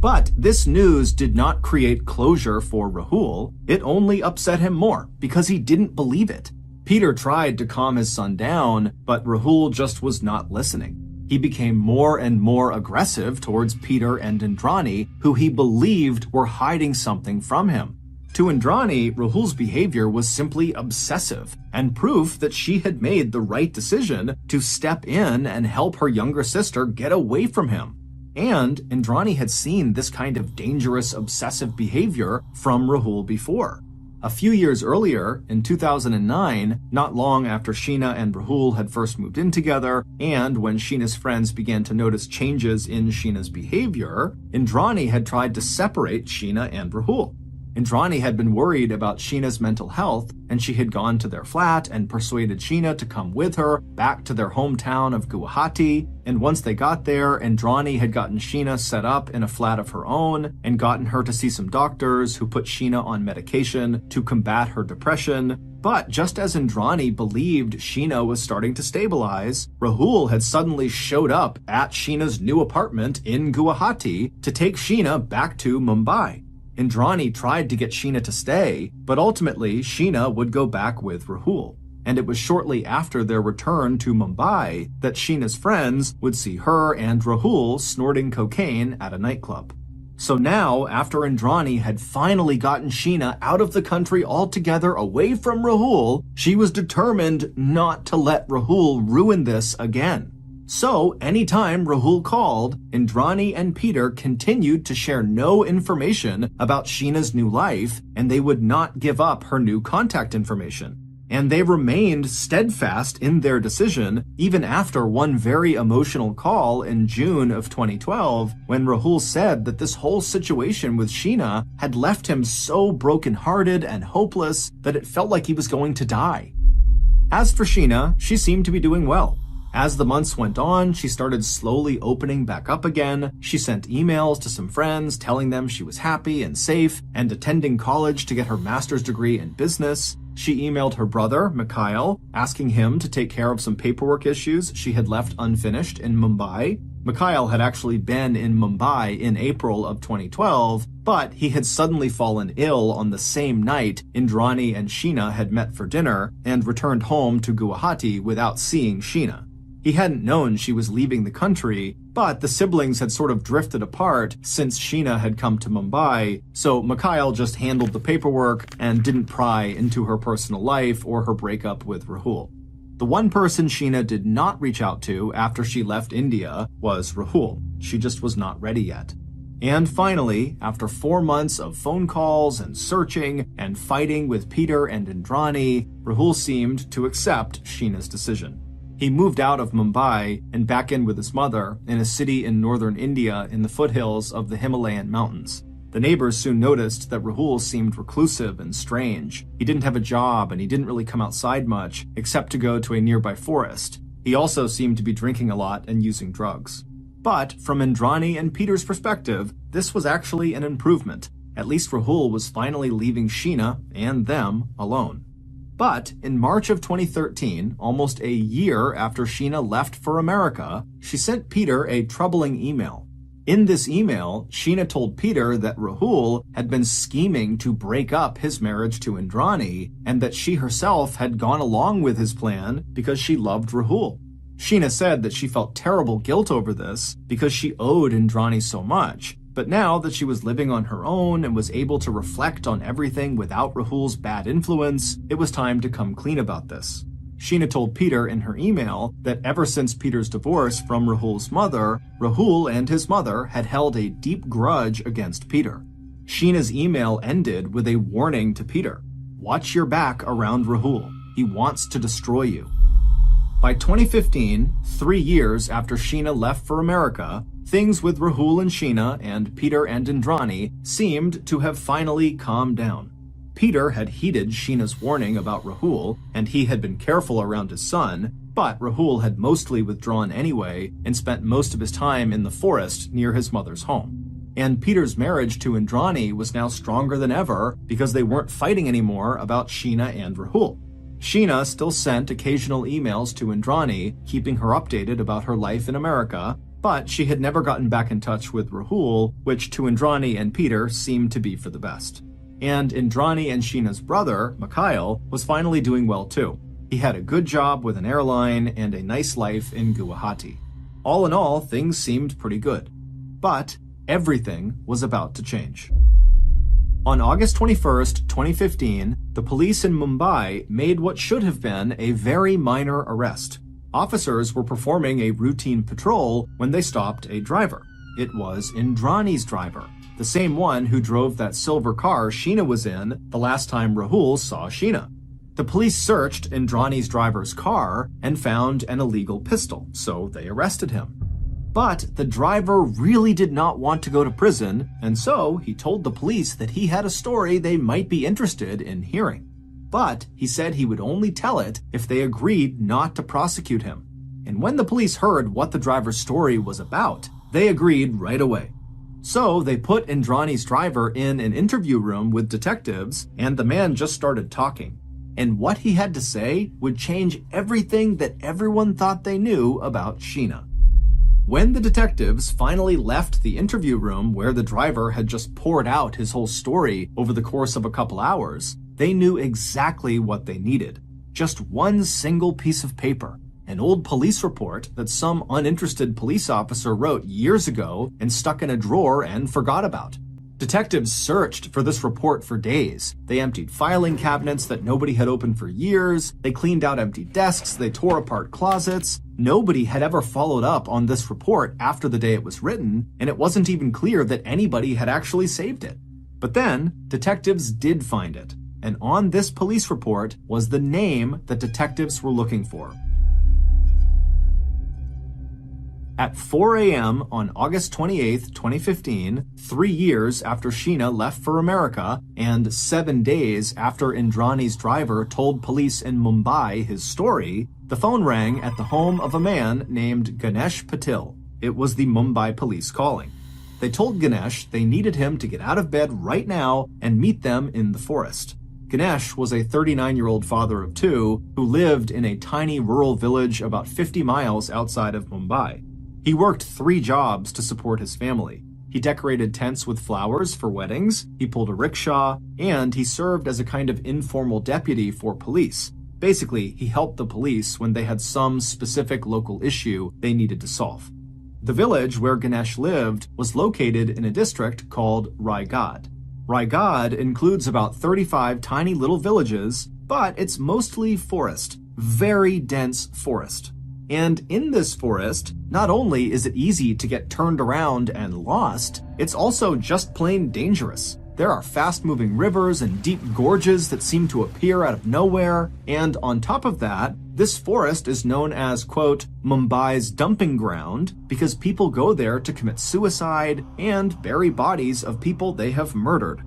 But this news did not create closure for Rahul. It only upset him more, because he didn't believe it. Peter tried to calm his son down, but Rahul just was not listening. He became more and more aggressive towards Peter and Indrani, who he believed were hiding something from him. To Indrani, Rahul's behavior was simply obsessive, and proof that she had made the right decision to step in and help her younger sister get away from him. And Indrani had seen this kind of dangerous, obsessive behavior from Rahul before. A few years earlier, in 2009, not long after Sheena and Rahul had first moved in together, and when Sheena's friends began to notice changes in Sheena's behavior, Indrani had tried to separate Sheena and Rahul. Indrani had been worried about Sheena's mental health, and she had gone to their flat and persuaded Sheena to come with her back to their hometown of Guwahati. And once they got there, Indrani had gotten Sheena set up in a flat of her own and gotten her to see some doctors who put Sheena on medication to combat her depression. But just as Indrani believed Sheena was starting to stabilize, Rahul had suddenly showed up at Sheena's new apartment in Guwahati to take Sheena back to Mumbai. Indrani tried to get Sheena to stay, but ultimately Sheena would go back with Rahul. and it was shortly after their return to Mumbai that Sheena's friends would see her and Rahul snorting cocaine at a nightclub. So now, after Indrani had finally gotten Sheena out of the country altogether away from Rahul, she was determined not to let Rahul ruin this again. So, anytime Rahul called, Indrani and Peter continued to share no information about Sheena's new life, and they would not give up her new contact information. And they remained steadfast in their decision, even after one very emotional call in June of 2012, when Rahul said that this whole situation with Sheena had left him so brokenhearted and hopeless that it felt like he was going to die. As for Sheena, she seemed to be doing well. As the months went on, she started slowly opening back up again. She sent emails to some friends telling them she was happy and safe and attending college to get her master's degree in business. She emailed her brother, Mikhail, asking him to take care of some paperwork issues she had left unfinished in Mumbai. Mikhail had actually been in Mumbai in April of 2012, but he had suddenly fallen ill on the same night Indrani and Sheena had met for dinner and returned home to Guwahati without seeing Sheena. He hadn't known she was leaving the country, but the siblings had sort of drifted apart since Sheena had come to Mumbai, so Mikhail just handled the paperwork and didn't pry into her personal life or her breakup with Rahul. The one person Sheena did not reach out to after she left India was Rahul. She just was not ready yet. And finally, after 4 months of phone calls and searching and fighting with Peter and Indrani, Rahul seemed to accept Sheena's decision. He moved out of Mumbai and back in with his mother in a city in northern India in the foothills of the Himalayan mountains. The neighbors soon noticed that Rahul seemed reclusive and strange. He didn't have a job and he didn't really come outside much, except to go to a nearby forest. He also seemed to be drinking a lot and using drugs. But from Indrani and Peter's perspective, this was actually an improvement. At least Rahul was finally leaving Sheena and them alone. But in March of 2013, almost a year after Sheena left for America, she sent Peter a troubling email. In this email, Sheena told Peter that Rahul had been scheming to break up his marriage to Indrani, and that she herself had gone along with his plan because she loved Rahul. Sheena said that she felt terrible guilt over this because she owed Indrani so much, but now that she was living on her own and was able to reflect on everything without Rahul's bad influence, it was time to come clean about this. Sheena told Peter in her email that ever since Peter's divorce from Rahul's mother, Rahul and his mother had held a deep grudge against Peter. Sheena's email ended with a warning to Peter. Watch your back around Rahul. He wants to destroy you. By 2015, 3 years after Sheena left for America, things with Rahul and Sheena and Peter and Indrani seemed to have finally calmed down. Peter had heeded Sheena's warning about Rahul, and he had been careful around his son, but Rahul had mostly withdrawn anyway and spent most of his time in the forest near his mother's home. And Peter's marriage to Indrani was now stronger than ever because they weren't fighting anymore about Sheena and Rahul. Sheena still sent occasional emails to Indrani, keeping her updated about her life in America, but she had never gotten back in touch with Rahul, which to Indrani and Peter seemed to be for the best. And Indrani and Sheena's brother, Mikhail, was finally doing well too. He had a good job with an airline and a nice life in Guwahati. All in all, things seemed pretty good. But everything was about to change. On August 21st, 2015, the police in Mumbai made what should have been a very minor arrest. Officers were performing a routine patrol when they stopped a driver. It was Indrani's driver, the same one who drove that silver car Sheena was in the last time Rahul saw Sheena. The police searched Indrani's driver's car and found an illegal pistol, so they arrested him. But the driver really did not want to go to prison, and so he told the police that he had a story they might be interested in hearing. But he said he would only tell it if they agreed not to prosecute him. And when the police heard what the driver's story was about, they agreed right away. So they put Indrani's driver in an interview room with detectives, and the man just started talking. And what he had to say would change everything that everyone thought they knew about Sheena. When the detectives finally left the interview room where the driver had just poured out his whole story over the course of a couple hours, they knew exactly what they needed. just one single piece of paper. An old police report that some uninterested police officer wrote years ago and stuck in a drawer and forgot about. Detectives searched for this report for days. They emptied filing cabinets that nobody had opened for years. They cleaned out empty desks. They tore apart closets. Nobody had ever followed up on this report after the day it was written, and it wasn't even clear that anybody had actually saved it. But then, detectives did find it. And on this police report was the name that detectives were looking for. At 4 a.m. on August 28, 2015, 3 years after Sheena left for America, and 7 days after Indrani's driver told police in Mumbai his story, the phone rang at the home of a man named Ganesh Patil. It was the Mumbai police calling. They told Ganesh they needed him to get out of bed right now and meet them in the forest. Ganesh was a 39-year-old father of 2 who lived in a tiny rural village about 50 miles outside of Mumbai. He worked 3 jobs to support his family. He decorated tents with flowers for weddings, he pulled a rickshaw, and he served as a kind of informal deputy for police. Basically, he helped the police when they had some specific local issue they needed to solve. The village where Ganesh lived was located in a district called Raigad. Raigad includes about 35 tiny little villages, but it's mostly forest, very dense forest. And in this forest, not only is it easy to get turned around and lost, it's also just plain dangerous. There are fast-moving rivers and deep gorges that seem to appear out of nowhere, and on top of that, this forest is known as, quote, Mumbai's dumping ground because people go there to commit suicide and bury bodies of people they have murdered.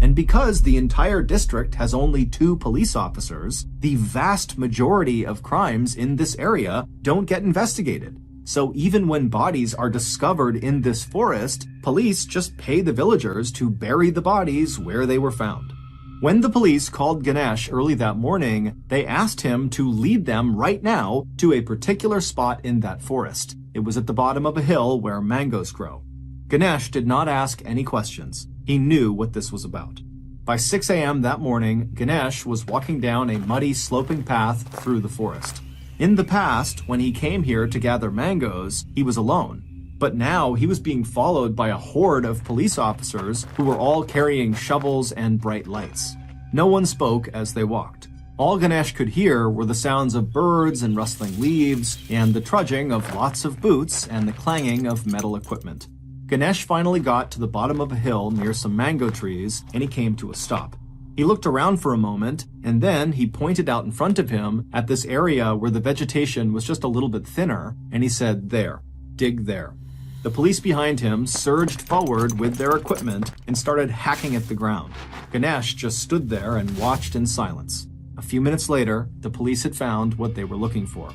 And because the entire district has only 2 police officers, the vast majority of crimes in this area don't get investigated. So even when bodies are discovered in this forest, police just pay the villagers to bury the bodies where they were found. When the police called Ganesh early that morning, they asked him to lead them right now to a particular spot in that forest. It was at the bottom of a hill where mangoes grow. Ganesh did not ask any questions. He knew what this was about. By 6 a.m. that morning, Ganesh was walking down a muddy, sloping path through the forest. In the past, when he came here to gather mangoes, he was alone. But now he was being followed by a horde of police officers who were all carrying shovels and bright lights. No one spoke as they walked. All Ganesh could hear were the sounds of birds and rustling leaves, and the trudging of lots of boots and the clanging of metal equipment. Ganesh finally got to the bottom of a hill near some mango trees, and he came to a stop. He looked around for a moment, and then he pointed out in front of him at this area where the vegetation was just a little bit thinner, and he said, "There, dig there." The police behind him surged forward with their equipment and started hacking at the ground. Ganesh just stood there and watched in silence. A few minutes later, the police had found what they were looking for.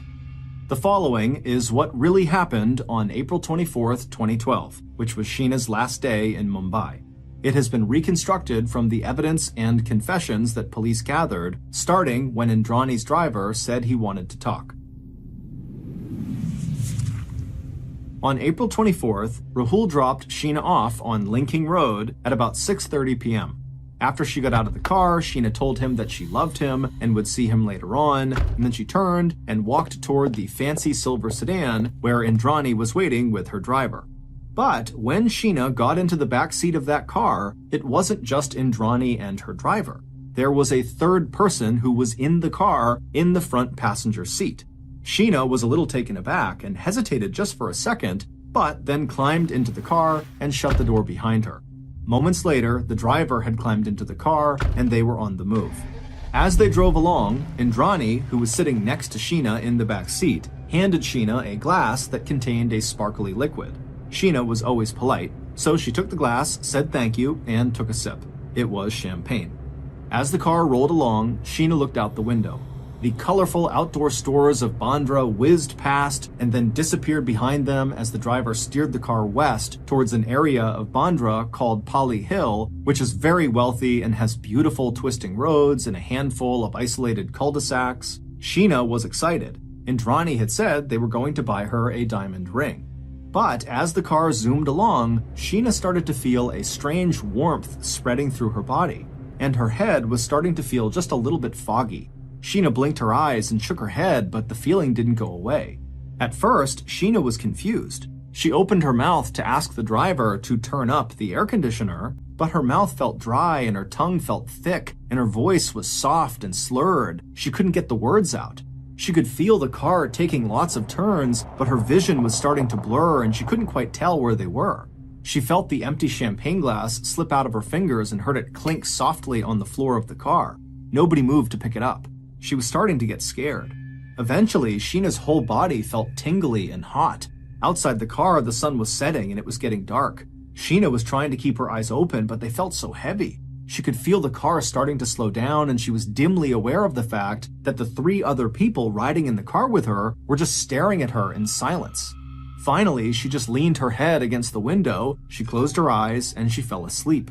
The following is what really happened on April 24th, 2012, which was Sheena's last day in Mumbai. It has been reconstructed from the evidence and confessions that police gathered, starting when Indrani's driver said he wanted to talk. On April 24th, Rahul dropped Sheena off on Linking Road at about 6:30 p.m. After she got out of the car, Sheena told him that she loved him and would see him later on, and then she turned and walked toward the fancy silver sedan where Indrani was waiting with her driver. But when Sheena got into the back seat of that car, it wasn't just Indrani and her driver. There was a third person who was in the car in the front passenger seat. Sheena was a little taken aback and hesitated just for a second, but then climbed into the car and shut the door behind her. Moments later, the driver had climbed into the car and they were on the move. As they drove along, Indrani, who was sitting next to Sheena in the back seat, handed Sheena a glass that contained a sparkly liquid. Sheena was always polite, so she took the glass, said thank you, and took a sip. It was champagne. As the car rolled along, Sheena looked out the window. The colorful outdoor stores of Bandra whizzed past and then disappeared behind them as the driver steered the car west towards an area of Bandra called Pali Hill, which is very wealthy and has beautiful twisting roads and a handful of isolated cul-de-sacs. Sheena was excited. Indrani had said they were going to buy her a diamond ring. But as the car zoomed along, Sheena started to feel a strange warmth spreading through her body, and her head was starting to feel just a little bit foggy. Sheena blinked her eyes and shook her head, but the feeling didn't go away. At first, Sheena was confused. She opened her mouth to ask the driver to turn up the air conditioner, but her mouth felt dry and her tongue felt thick and her voice was soft and slurred. She couldn't get the words out. She could feel the car taking lots of turns, but her vision was starting to blur and she couldn't quite tell where they were. She felt the empty champagne glass slip out of her fingers and heard it clink softly on the floor of the car. Nobody moved to pick it up. She was starting to get scared. Eventually, Sheena's whole body felt tingly and hot. Outside the car, the sun was setting and it was getting dark. Sheena was trying to keep her eyes open, but they felt so heavy. She could feel the car starting to slow down, and she was dimly aware of the fact that the 3 other people riding in the car with her were just staring at her in silence. Finally, she just leaned her head against the window, she closed her eyes, and she fell asleep.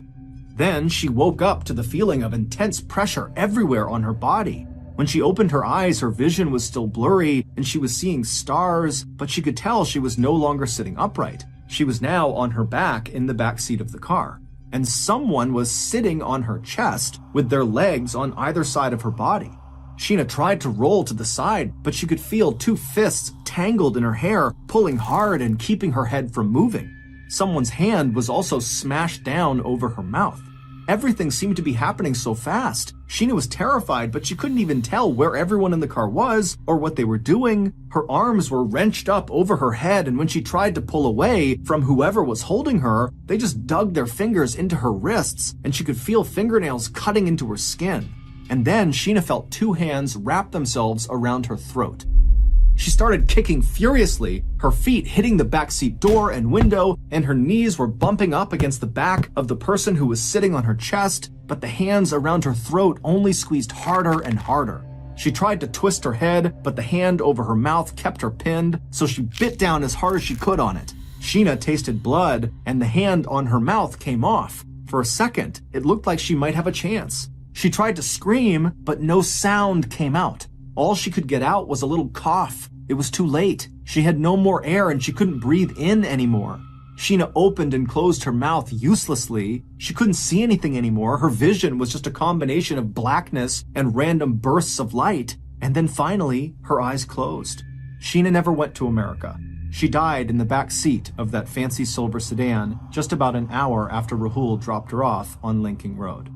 Then she woke up to the feeling of intense pressure everywhere on her body. When she opened her eyes, her vision was still blurry, and she was seeing stars, but she could tell she was no longer sitting upright. She was now on her back in the back seat of the car. And someone was sitting on her chest with their legs on either side of her body. Sheena tried to roll to the side, but she could feel 2 fists tangled in her hair, pulling hard and keeping her head from moving. Someone's hand was also smashed down over her mouth. Everything seemed to be happening so fast. Sheena was terrified, but she couldn't even tell where everyone in the car was or what they were doing. Her arms were wrenched up over her head, and when she tried to pull away from whoever was holding her, they just dug their fingers into her wrists, and she could feel fingernails cutting into her skin. And then Sheena felt 2 hands wrap themselves around her throat. She started kicking furiously, her feet hitting the backseat door and window, and her knees were bumping up against the back of the person who was sitting on her chest, but the hands around her throat only squeezed harder and harder. She tried to twist her head, but the hand over her mouth kept her pinned, so she bit down as hard as she could on it. Sheena tasted blood, and the hand on her mouth came off. For a second, it looked like she might have a chance. She tried to scream, but no sound came out. All she could get out was a little cough. It was too late. She had no more air and she couldn't breathe in anymore. Sheena opened and closed her mouth uselessly. She couldn't see anything anymore. Her vision was just a combination of blackness and random bursts of light. And then finally, her eyes closed. Sheena never went to America. She died in the back seat of that fancy silver sedan just about an hour after Rahul dropped her off on Linking Road.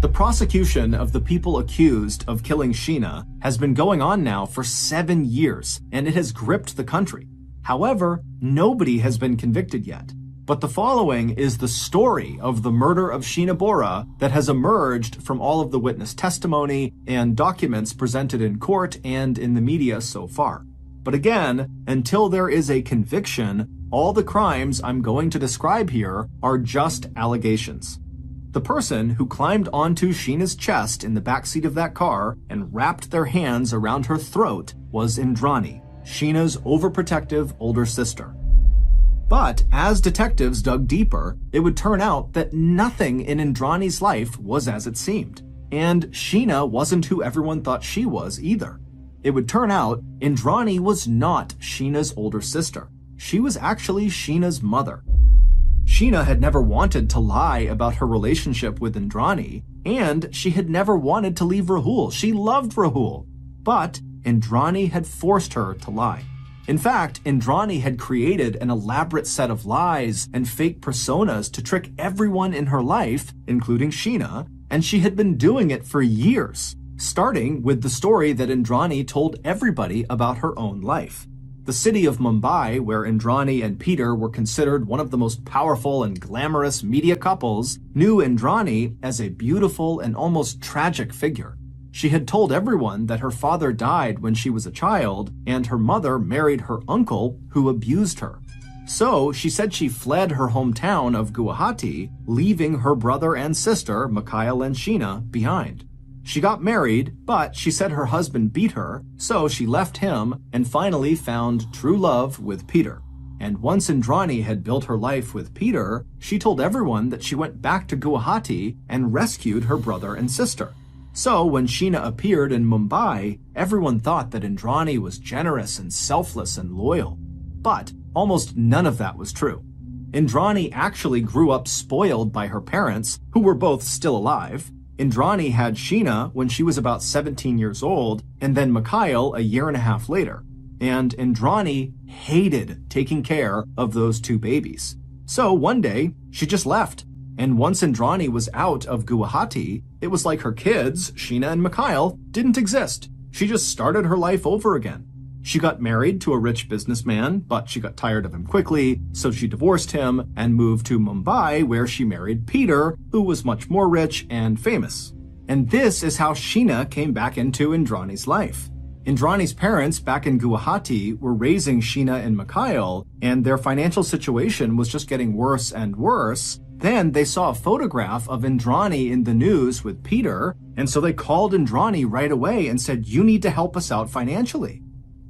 The prosecution of the people accused of killing Sheena has been going on now for 7 years, and it has gripped the country. However, nobody has been convicted yet. But the following is the story of the murder of Sheena Bora that has emerged from all of the witness testimony and documents presented in court and in the media so far. But again, until there is a conviction, all the crimes I'm going to describe here are just allegations. The person who climbed onto Sheena's chest in the backseat of that car and wrapped their hands around her throat was Indrani, Sheena's overprotective older sister. But as detectives dug deeper, it would turn out that nothing in Indrani's life was as it seemed. And Sheena wasn't who everyone thought she was either. It would turn out Indrani was not Sheena's older sister. She was actually Sheena's mother. Sheena had never wanted to lie about her relationship with Indrani, and she had never wanted to leave Rahul. She loved Rahul, but Indrani had forced her to lie. In fact, Indrani had created an elaborate set of lies and fake personas to trick everyone in her life, including Sheena, and she had been doing it for years, starting with the story that Indrani told everybody about her own life. The city of Mumbai, where Indrani and Peter were considered one of the most powerful and glamorous media couples, knew Indrani as a beautiful and almost tragic figure. She had told everyone that her father died when she was a child, and her mother married her uncle, who abused her. So she said she fled her hometown of Guwahati, leaving her brother and sister, Mikhail and Sheena, behind. She got married, but she said her husband beat her, so she left him and finally found true love with Peter. And once Indrani had built her life with Peter, she told everyone that she went back to Guwahati and rescued her brother and sister. So when Sheena appeared in Mumbai, everyone thought that Indrani was generous and selfless and loyal. But almost none of that was true. Indrani actually grew up spoiled by her parents, who were both still alive. Indrani had Sheena when she was about 17 years old, and then Mikhail a year and a half later. And Indrani hated taking care of those two babies. So one day, she just left. And once Indrani was out of Guwahati, it was like her kids, Sheena and Mikhail, didn't exist. She just started her life over again. She got married to a rich businessman, but she got tired of him quickly, so she divorced him and moved to Mumbai, where she married Peter, who was much more rich and famous. And this is how Sheena came back into Indrani's life. Indrani's parents back in Guwahati were raising Sheena and Mikhail, and their financial situation was just getting worse and worse. Then they saw a photograph of Indrani in the news with Peter, and so they called Indrani right away and said, "You need to help us out financially."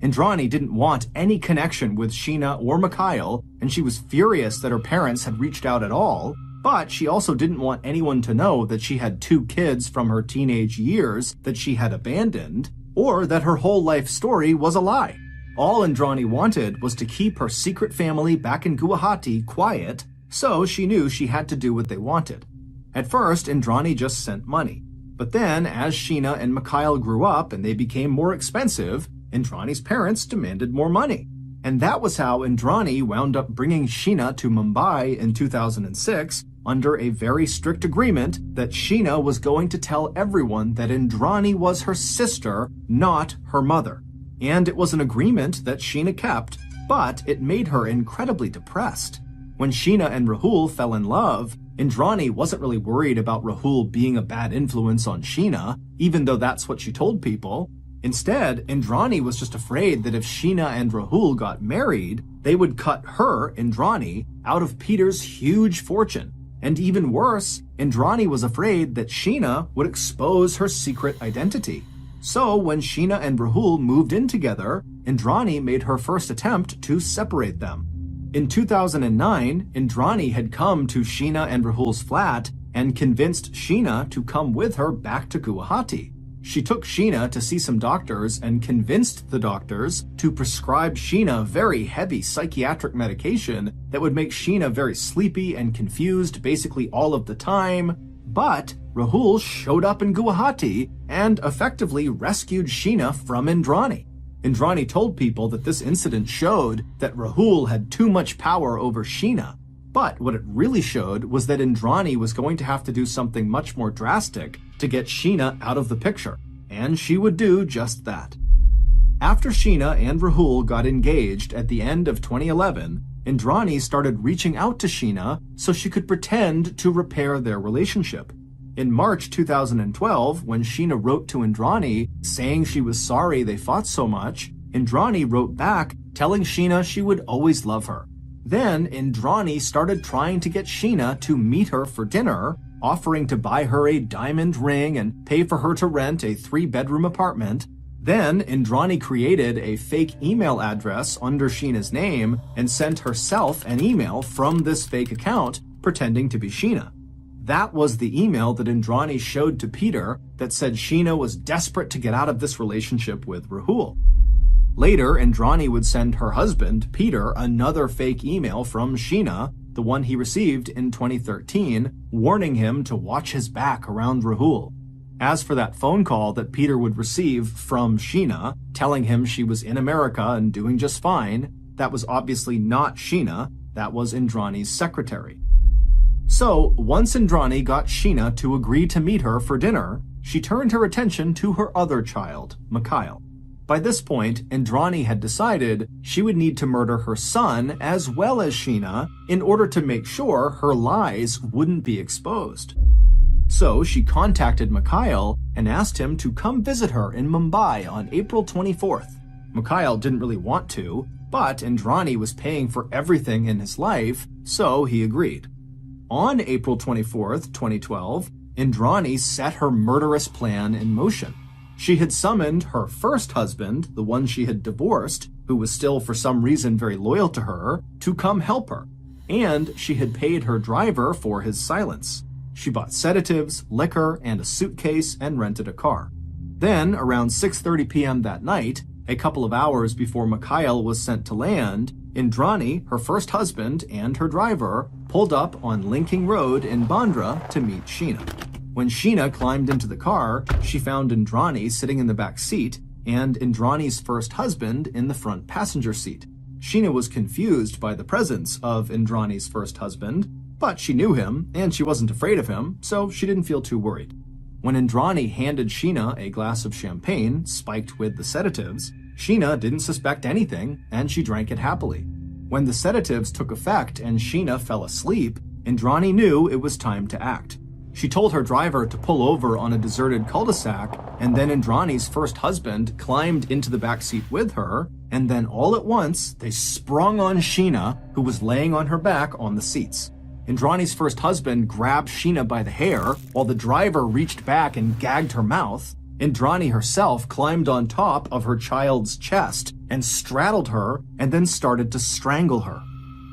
Indrani didn't want any connection with Sheena or Mikhail, and she was furious that her parents had reached out at all, but she also didn't want anyone to know that she had two kids from her teenage years that she had abandoned, or that her whole life story was a lie. All Indrani wanted was to keep her secret family back in Guwahati quiet, so she knew she had to do what they wanted. At first, Indrani just sent money, but then as Sheena and Mikhail grew up and they became more expensive, Indrani's parents demanded more money. And that was how Indrani wound up bringing Sheena to Mumbai in 2006 under a very strict agreement that Sheena was going to tell everyone that Indrani was her sister, not her mother. And it was an agreement that Sheena kept, but it made her incredibly depressed. When Sheena and Rahul fell in love, Indrani wasn't really worried about Rahul being a bad influence on Sheena, even though that's what she told people. Instead, Indrani was just afraid that if Sheena and Rahul got married, they would cut her, Indrani, out of Peter's huge fortune. And even worse, Indrani was afraid that Sheena would expose her secret identity. So when Sheena and Rahul moved in together, Indrani made her first attempt to separate them. In 2009, Indrani had come to Sheena and Rahul's flat and convinced Sheena to come with her back to Guwahati. She took Sheena to see some doctors and convinced the doctors to prescribe Sheena very heavy psychiatric medication that would make Sheena very sleepy and confused basically all of the time. But Rahul showed up in Guwahati and effectively rescued Sheena from Indrani. Indrani told people that this incident showed that Rahul had too much power over Sheena. But what it really showed was that Indrani was going to have to do something much more drastic to get Sheena out of the picture, and she would do just that. After Sheena and Rahul got engaged at the end of 2011, Indrani started reaching out to Sheena so she could pretend to repair their relationship. In March 2012, when Sheena wrote to Indrani saying she was sorry they fought so much, Indrani wrote back telling Sheena she would always love her. Then Indrani started trying to get Sheena to meet her for dinner, offering to buy her a diamond ring and pay for her to rent a 3-bedroom apartment. Then Indrani created a fake email address under Sheena's name and sent herself an email from this fake account pretending to be Sheena. That was the email that Indrani showed to Peter that said Sheena was desperate to get out of this relationship with Rahul. Later, Indrani would send her husband, Peter, another fake email from Sheena, the one he received in 2013, warning him to watch his back around Rahul. As for that phone call that Peter would receive from Sheena, telling him she was in America and doing just fine, that was obviously not Sheena, that was Indrani's secretary. So, once Indrani got Sheena to agree to meet her for dinner, she turned her attention to her other child, Mikhail. By this point, Indrani had decided she would need to murder her son as well as Sheena in order to make sure her lies wouldn't be exposed. So she contacted Mikhail and asked him to come visit her in Mumbai on April 24th. Mikhail didn't really want to, but Indrani was paying for everything in his life, so he agreed. On April 24th, 2012, Indrani set her murderous plan in motion. She had summoned her first husband, the one she had divorced, who was still for some reason very loyal to her, to come help her. And she had paid her driver for his silence. She bought sedatives, liquor, and a suitcase and rented a car. Then, around 6:30 p.m. that night, a couple of hours before Mikhail was sent to land, Indrani, her first husband, and her driver pulled up on Linking Road in Bandra to meet Sheena. When Sheena climbed into the car, she found Indrani sitting in the back seat and Indrani's first husband in the front passenger seat. Sheena was confused by the presence of Indrani's first husband, but she knew him and she wasn't afraid of him, so she didn't feel too worried. When Indrani handed Sheena a glass of champagne spiked with the sedatives, Sheena didn't suspect anything and she drank it happily. When the sedatives took effect and Sheena fell asleep, Indrani knew it was time to act. She told her driver to pull over on a deserted cul-de-sac, and then Indrani's first husband climbed into the back seat with her, and then all at once, they sprung on Sheena, who was laying on her back on the seats. Indrani's first husband grabbed Sheena by the hair, while the driver reached back and gagged her mouth. Indrani herself climbed on top of her child's chest and straddled her, and then started to strangle her.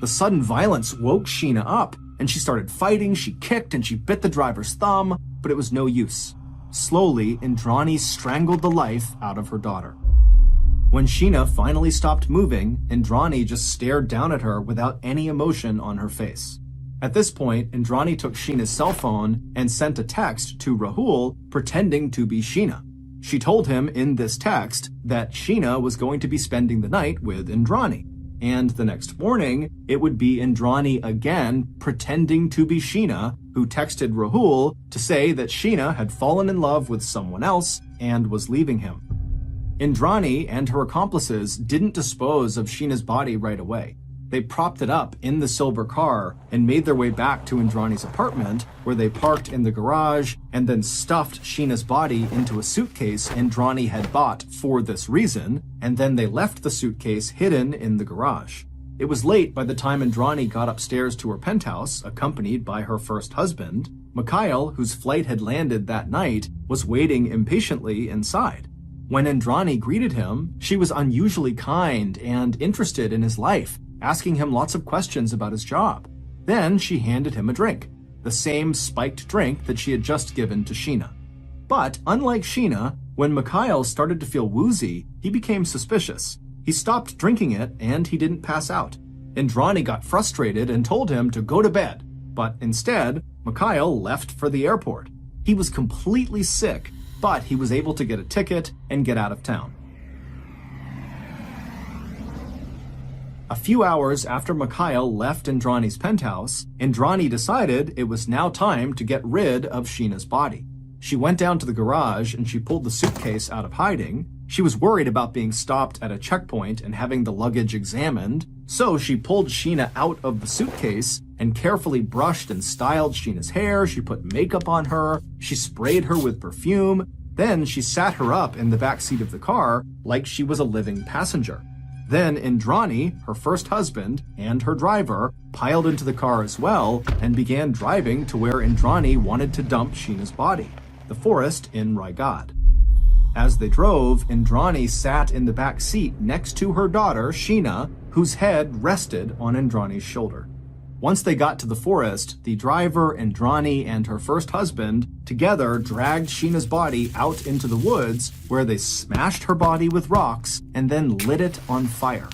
The sudden violence woke Sheena up, and she started fighting. She kicked and she bit the driver's thumb, but it was no use. Slowly, Indrani strangled the life out of her daughter. When Sheena finally stopped moving, Indrani just stared down at her without any emotion on her face. At this point, Indrani took Sheena's cell phone and sent a text to Rahul pretending to be Sheena. She told him in this text that Sheena was going to be spending the night with Indrani. And the next morning, it would be Indrani again pretending to be Sheena, who texted Rahul to say that Sheena had fallen in love with someone else and was leaving him. Indrani and her accomplices didn't dispose of Sheena's body right away. They propped it up in the silver car and made their way back to Indrani's apartment, where they parked in the garage and then stuffed Sheena's body into a suitcase Indrani had bought for this reason, and then they left the suitcase hidden in the garage. It was late by the time Indrani got upstairs to her penthouse, accompanied by her first husband. Mikhail, whose flight had landed that night, was waiting impatiently inside. When Indrani greeted him, she was unusually kind and interested in his life, asking him lots of questions about his job. Then she handed him a drink, the same spiked drink that she had just given to Sheena. But unlike Sheena, when Mikhail started to feel woozy, he became suspicious. He stopped drinking it and he didn't pass out. Indrani got frustrated and told him to go to bed, but instead, Mikhail left for the airport. He was completely sick, but he was able to get a ticket and get out of town. A few hours after Mikhail left Indrani's penthouse, Indrani decided it was now time to get rid of Sheena's body. She went down to the garage and she pulled the suitcase out of hiding. She was worried about being stopped at a checkpoint and having the luggage examined, so she pulled Sheena out of the suitcase and carefully brushed and styled Sheena's hair. She put makeup on her, she sprayed her with perfume, then she sat her up in the back seat of the car like she was a living passenger. Then Indrani, her first husband, and her driver piled into the car as well and began driving to where Indrani wanted to dump Sheena's body, the forest in Raigad. As they drove, Indrani sat in the back seat next to her daughter, Sheena, whose head rested on Indrani's shoulder. Once they got to the forest, the driver, Indrani, and her first husband together dragged Sheena's body out into the woods, where they smashed her body with rocks and then lit it on fire.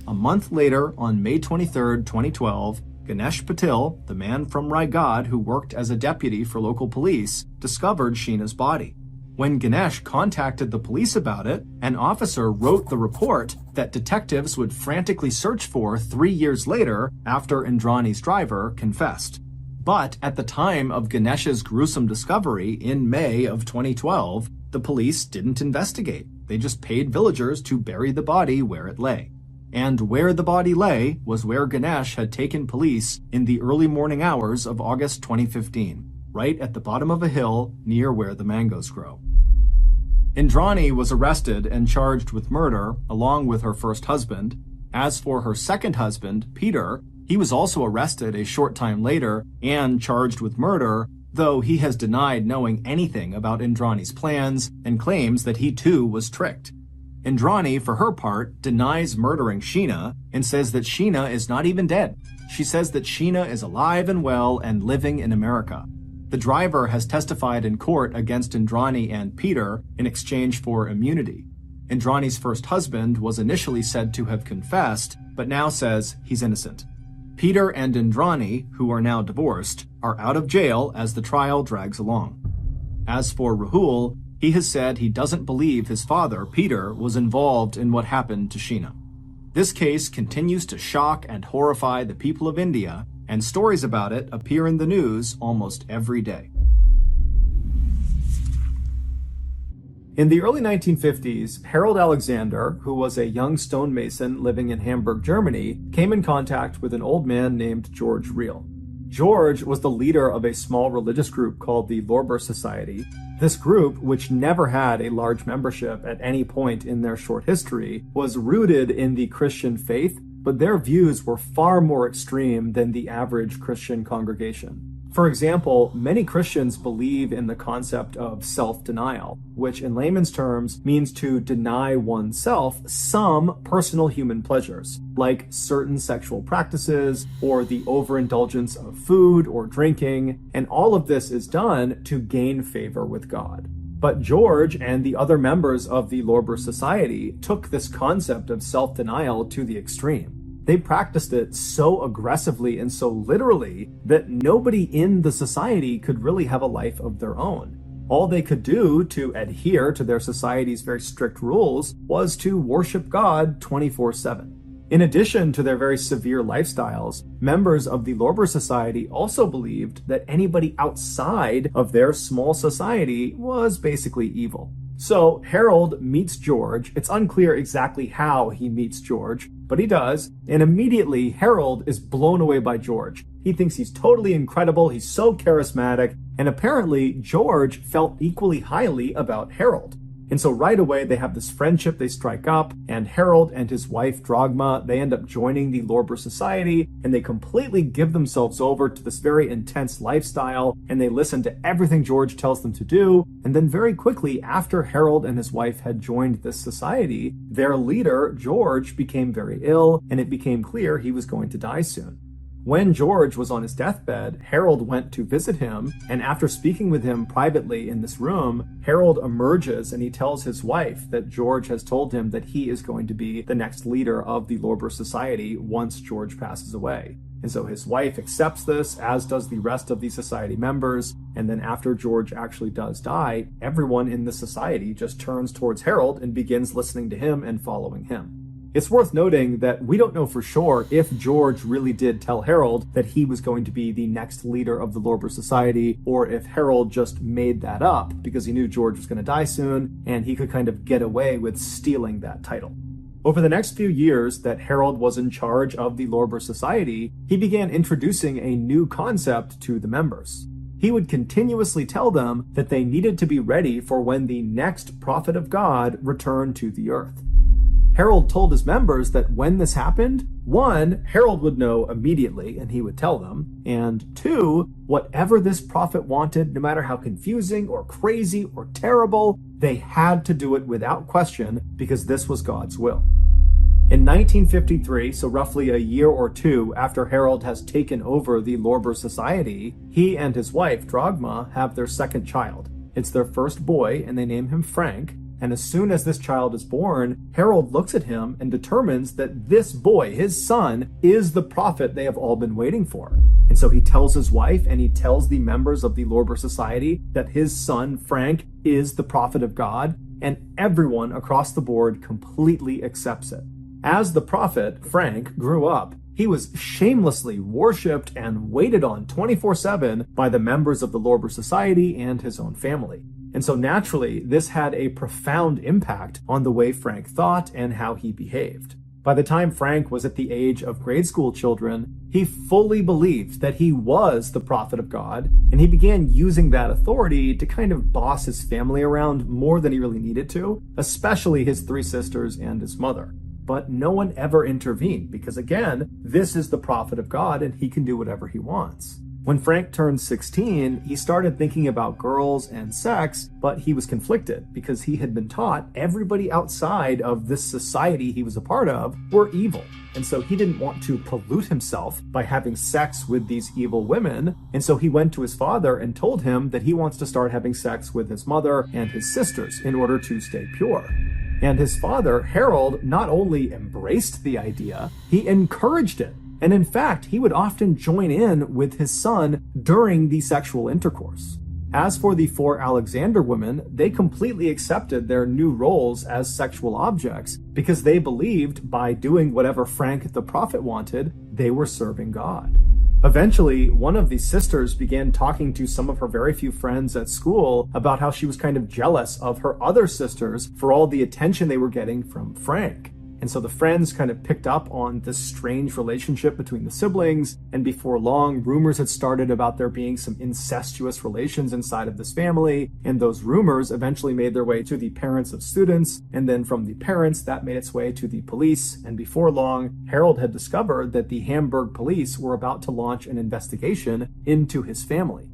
A month later, on May 23, 2012, Ganesh Patil, the man from Raigad who worked as a deputy for local police, discovered Sheena's body. When Ganesh contacted the police about it, an officer wrote the report that detectives would frantically search for 3 years later after Indrani's driver confessed. But at the time of Ganesh's gruesome discovery in May of 2012, the police didn't investigate. They just paid villagers to bury the body where it lay. And where the body lay was where Ganesh had taken police in the early morning hours of August 2015, right at the bottom of a hill near where the mangoes grow. Indrani was arrested and charged with murder, along with her first husband. As for her second husband, Peter, he was also arrested a short time later and charged with murder, though he has denied knowing anything about Indrani's plans and claims that he too was tricked. Indrani, for her part, denies murdering Sheena and says that Sheena is not even dead. She says that Sheena is alive and well and living in America. The driver has testified in court against Indrani and Peter in exchange for immunity. Indrani's first husband was initially said to have confessed, but now says he's innocent. Peter and Indrani, who are now divorced, are out of jail as the trial drags along. As for Rahul, he has said he doesn't believe his father, Peter, was involved in what happened to Sheena. This case continues to shock and horrify the people of India, and stories about it appear in the news almost every day. In the early 1950s, Harold Alexander, who was a young stonemason living in Hamburg, Germany, came in contact with an old man named George Reel. George was the leader of a small religious group called the Lorber Society. This group, which never had a large membership at any point in their short history, was rooted in the Christian faith, but their views were far more extreme than the average Christian congregation. For example, many Christians believe in the concept of self-denial, which in layman's terms means to deny oneself some personal human pleasures, like certain sexual practices or the overindulgence of food or drinking, and all of this is done to gain favor with God. But George and the other members of the Lorber Society took this concept of self-denial to the extreme. They practiced it so aggressively and so literally that nobody in the society could really have a life of their own. All they could do to adhere to their society's very strict rules was to worship God 24/7. In addition to their very severe lifestyles, members of the Lorber Society also believed that anybody outside of their small society was basically evil. So Harold meets George. It's unclear exactly how he meets George, but he does, and immediately Harold is blown away by George. He thinks he's totally incredible, he's so charismatic, and apparently George felt equally highly about Harold. And so right away they have this friendship, they strike up, and Harold and his wife Dragma, they end up joining the Lorber Society, and they completely give themselves over to this very intense lifestyle, and they listen to everything George tells them to do. And then very quickly after Harold and his wife had joined this society, their leader, George, became very ill, and it became clear he was going to die soon. When George was on his deathbed, Harold went to visit him, and after speaking with him privately in this room, Harold emerges and he tells his wife that George has told him that he is going to be the next leader of the Lorber Society once George passes away. And so his wife accepts this, as does the rest of the society members, and then after George actually does die, everyone in the society just turns towards Harold and begins listening to him and following him. It's worth noting that we don't know for sure if George really did tell Harold that he was going to be the next leader of the Lorber Society, or if Harold just made that up because he knew George was going to die soon and he could kind of get away with stealing that title. Over the next few years that Harold was in charge of the Lorber Society, he began introducing a new concept to the members. He would continuously tell them that they needed to be ready for when the next prophet of God returned to the earth. Harold told his members that when this happened, 1, Harold would know immediately and he would tell them, and 2, whatever this prophet wanted, no matter how confusing or crazy or terrible, they had to do it without question because this was God's will. In 1953, so roughly a year or two after Harold has taken over the Lorber Society, he and his wife, Dragma, have their second child. It's their first boy and they name him Frank. And as soon as this child is born, Harold looks at him and determines that this boy, his son, is the prophet they have all been waiting for. And so he tells his wife and he tells the members of the Lorber Society that his son, Frank, is the prophet of God, and everyone across the board completely accepts it. As the prophet, Frank, grew up, he was shamelessly worshipped and waited on 24/7 by the members of the Lorber Society and his own family. And so naturally, this had a profound impact on the way Frank thought and how he behaved. By the time Frank was at the age of grade school children, he fully believed that he was the prophet of God, and he began using that authority to kind of boss his family around more than he really needed to, especially his 3 sisters and his mother. But no one ever intervened because, again, this is the prophet of God and he can do whatever he wants. When Frank turned 16, he started thinking about girls and sex, but he was conflicted because he had been taught everybody outside of this society he was a part of were evil. And so he didn't want to pollute himself by having sex with these evil women. And so he went to his father and told him that he wants to start having sex with his mother and his sisters in order to stay pure. And his father, Harold, not only embraced the idea, he encouraged it. And in fact, he would often join in with his son during the sexual intercourse. As for the 4 Alexander women, they completely accepted their new roles as sexual objects because they believed by doing whatever Frank the prophet wanted, they were serving God. Eventually, one of these sisters began talking to some of her very few friends at school about how she was kind of jealous of her other sisters for all the attention they were getting from Frank. And so the friends kind of picked up on this strange relationship between the siblings, and before long, rumors had started about there being some incestuous relations inside of this family, and those rumors eventually made their way to the parents of students, and then from the parents, that made its way to the police, and before long, Harold had discovered that the Hamburg police were about to launch an investigation into his family.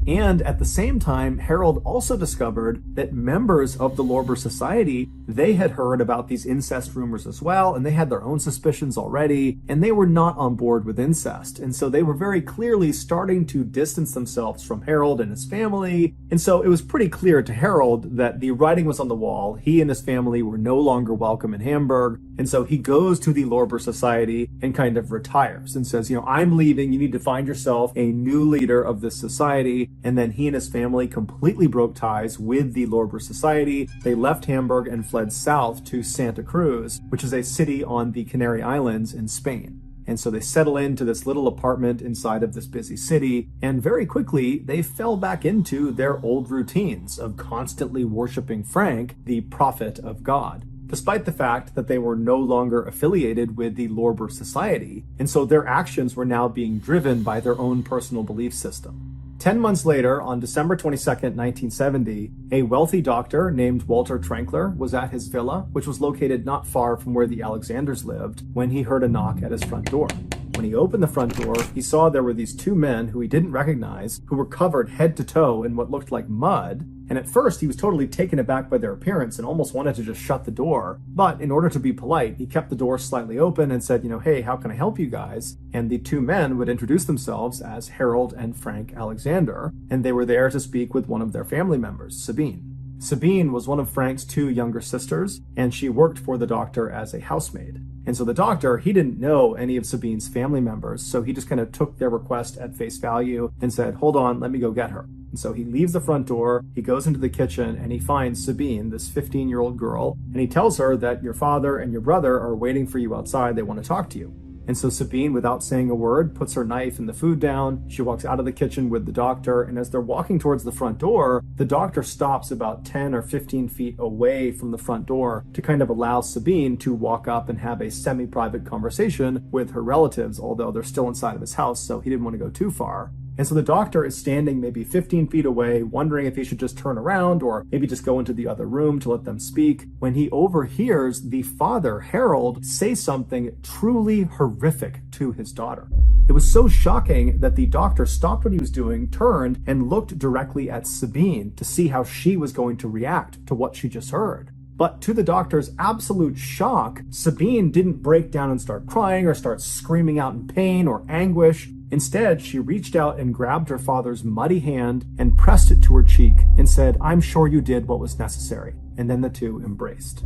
And at the same time, Harold also discovered that members of the Lorber Society, they had heard about these incest rumors as well, and they had their own suspicions already, and they were not on board with incest. And so they were very clearly starting to distance themselves from Harold and his family. And so it was pretty clear to Harold that the writing was on the wall. He and his family were no longer welcome in Hamburg. And so he goes to the Lorber Society and kind of retires and says, I'm leaving. You need to find yourself a new leader of this society. And then he and his family completely broke ties with the Lorber Society. They left Hamburg and fled south to Santa Cruz, which is a city on the Canary Islands in Spain. And so they settle into this little apartment inside of this busy city, and very quickly they fell back into their old routines of constantly worshiping Frank, the prophet of God, despite the fact that they were no longer affiliated with the Lorber Society. And so their actions were now being driven by their own personal belief system. 10 months later, on December 22nd, 1970, a wealthy doctor named Walter Trankler was at his villa, which was located not far from where the Alexanders lived, when he heard a knock at his front door. When he opened the front door, he saw there were these 2 men who he didn't recognize, who were covered head to toe in what looked like mud. And at first, he was totally taken aback by their appearance and almost wanted to just shut the door. But in order to be polite, he kept the door slightly open and said, hey, how can I help you guys? And the 2 men would introduce themselves as Harold and Frank Alexander, and they were there to speak with one of their family members, Sabine. Sabine was one of Frank's 2 younger sisters, and she worked for the doctor as a housemaid. And so the doctor, he didn't know any of Sabine's family members, so he just kind of took their request at face value and said, hold on, let me go get her. And so he leaves the front door, he goes into the kitchen, and he finds Sabine, this 15-year-old girl, and he tells her that your father and your brother are waiting for you outside, they want to talk to you. And so Sabine, without saying a word, puts her knife and the food down. She walks out of the kitchen with the doctor, and as they're walking towards the front door, the doctor stops about 10 or 15 feet away from the front door to kind of allow Sabine to walk up and have a semi-private conversation with her relatives, although they're still inside of his house, so he didn't want to go too far. And so the doctor is standing maybe 15 feet away, wondering if he should just turn around or maybe just go into the other room to let them speak, when he overhears the father, Harold, say something truly horrific to his daughter. It was so shocking that the doctor stopped what he was doing, turned, and looked directly at Sabine to see how she was going to react to what she just heard. But to the doctor's absolute shock, Sabine didn't break down and start crying or start screaming out in pain or anguish. Instead, she reached out and grabbed her father's muddy hand and pressed it to her cheek and said, "I'm sure you did what was necessary." And then the 2 embraced.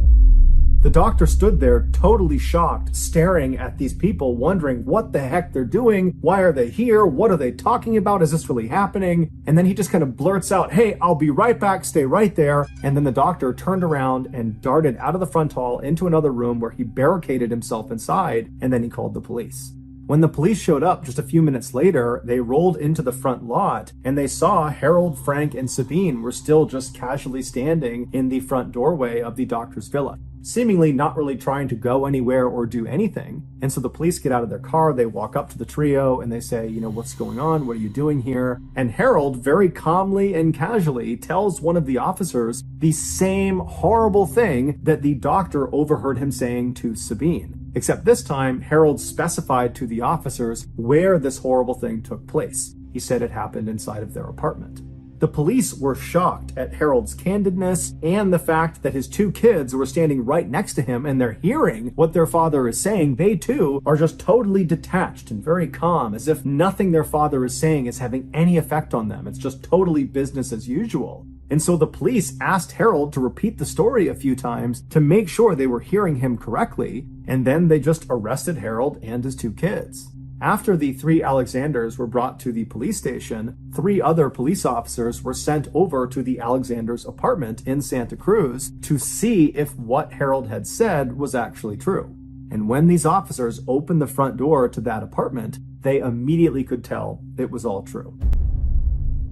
The doctor stood there totally shocked, staring at these people, wondering what the heck they're doing. Why are they here? What are they talking about? Is this really happening? And then he just kind of blurts out, "Hey, I'll be right back. Stay right there." And then the doctor turned around and darted out of the front hall into another room where he barricaded himself inside, and then he called the police. When the police showed up just a few minutes later, they rolled into the front lot and they saw Harold, Frank, and Sabine were still just casually standing in the front doorway of the doctor's villa, seemingly not really trying to go anywhere or do anything. And so the police get out of their car, they walk up to the trio and they say, "What's going on? What are you doing here?" And Harold very calmly and casually tells one of the officers the same horrible thing that the doctor overheard him saying to Sabine. Except this time, Harold specified to the officers where this horrible thing took place. He said it happened inside of their apartment. The police were shocked at Harold's candidness and the fact that his 2 kids were standing right next to him and they're hearing what their father is saying. They too are just totally detached and very calm, as if nothing their father is saying is having any effect on them. It's just totally business as usual. And so the police asked Harold to repeat the story a few times to make sure they were hearing him correctly, and then they just arrested Harold and his 2 kids. After the 3 Alexanders were brought to the police station, 3 other police officers were sent over to the Alexanders' apartment in Santa Cruz to see if what Harold had said was actually true. And when these officers opened the front door to that apartment, they immediately could tell it was all true.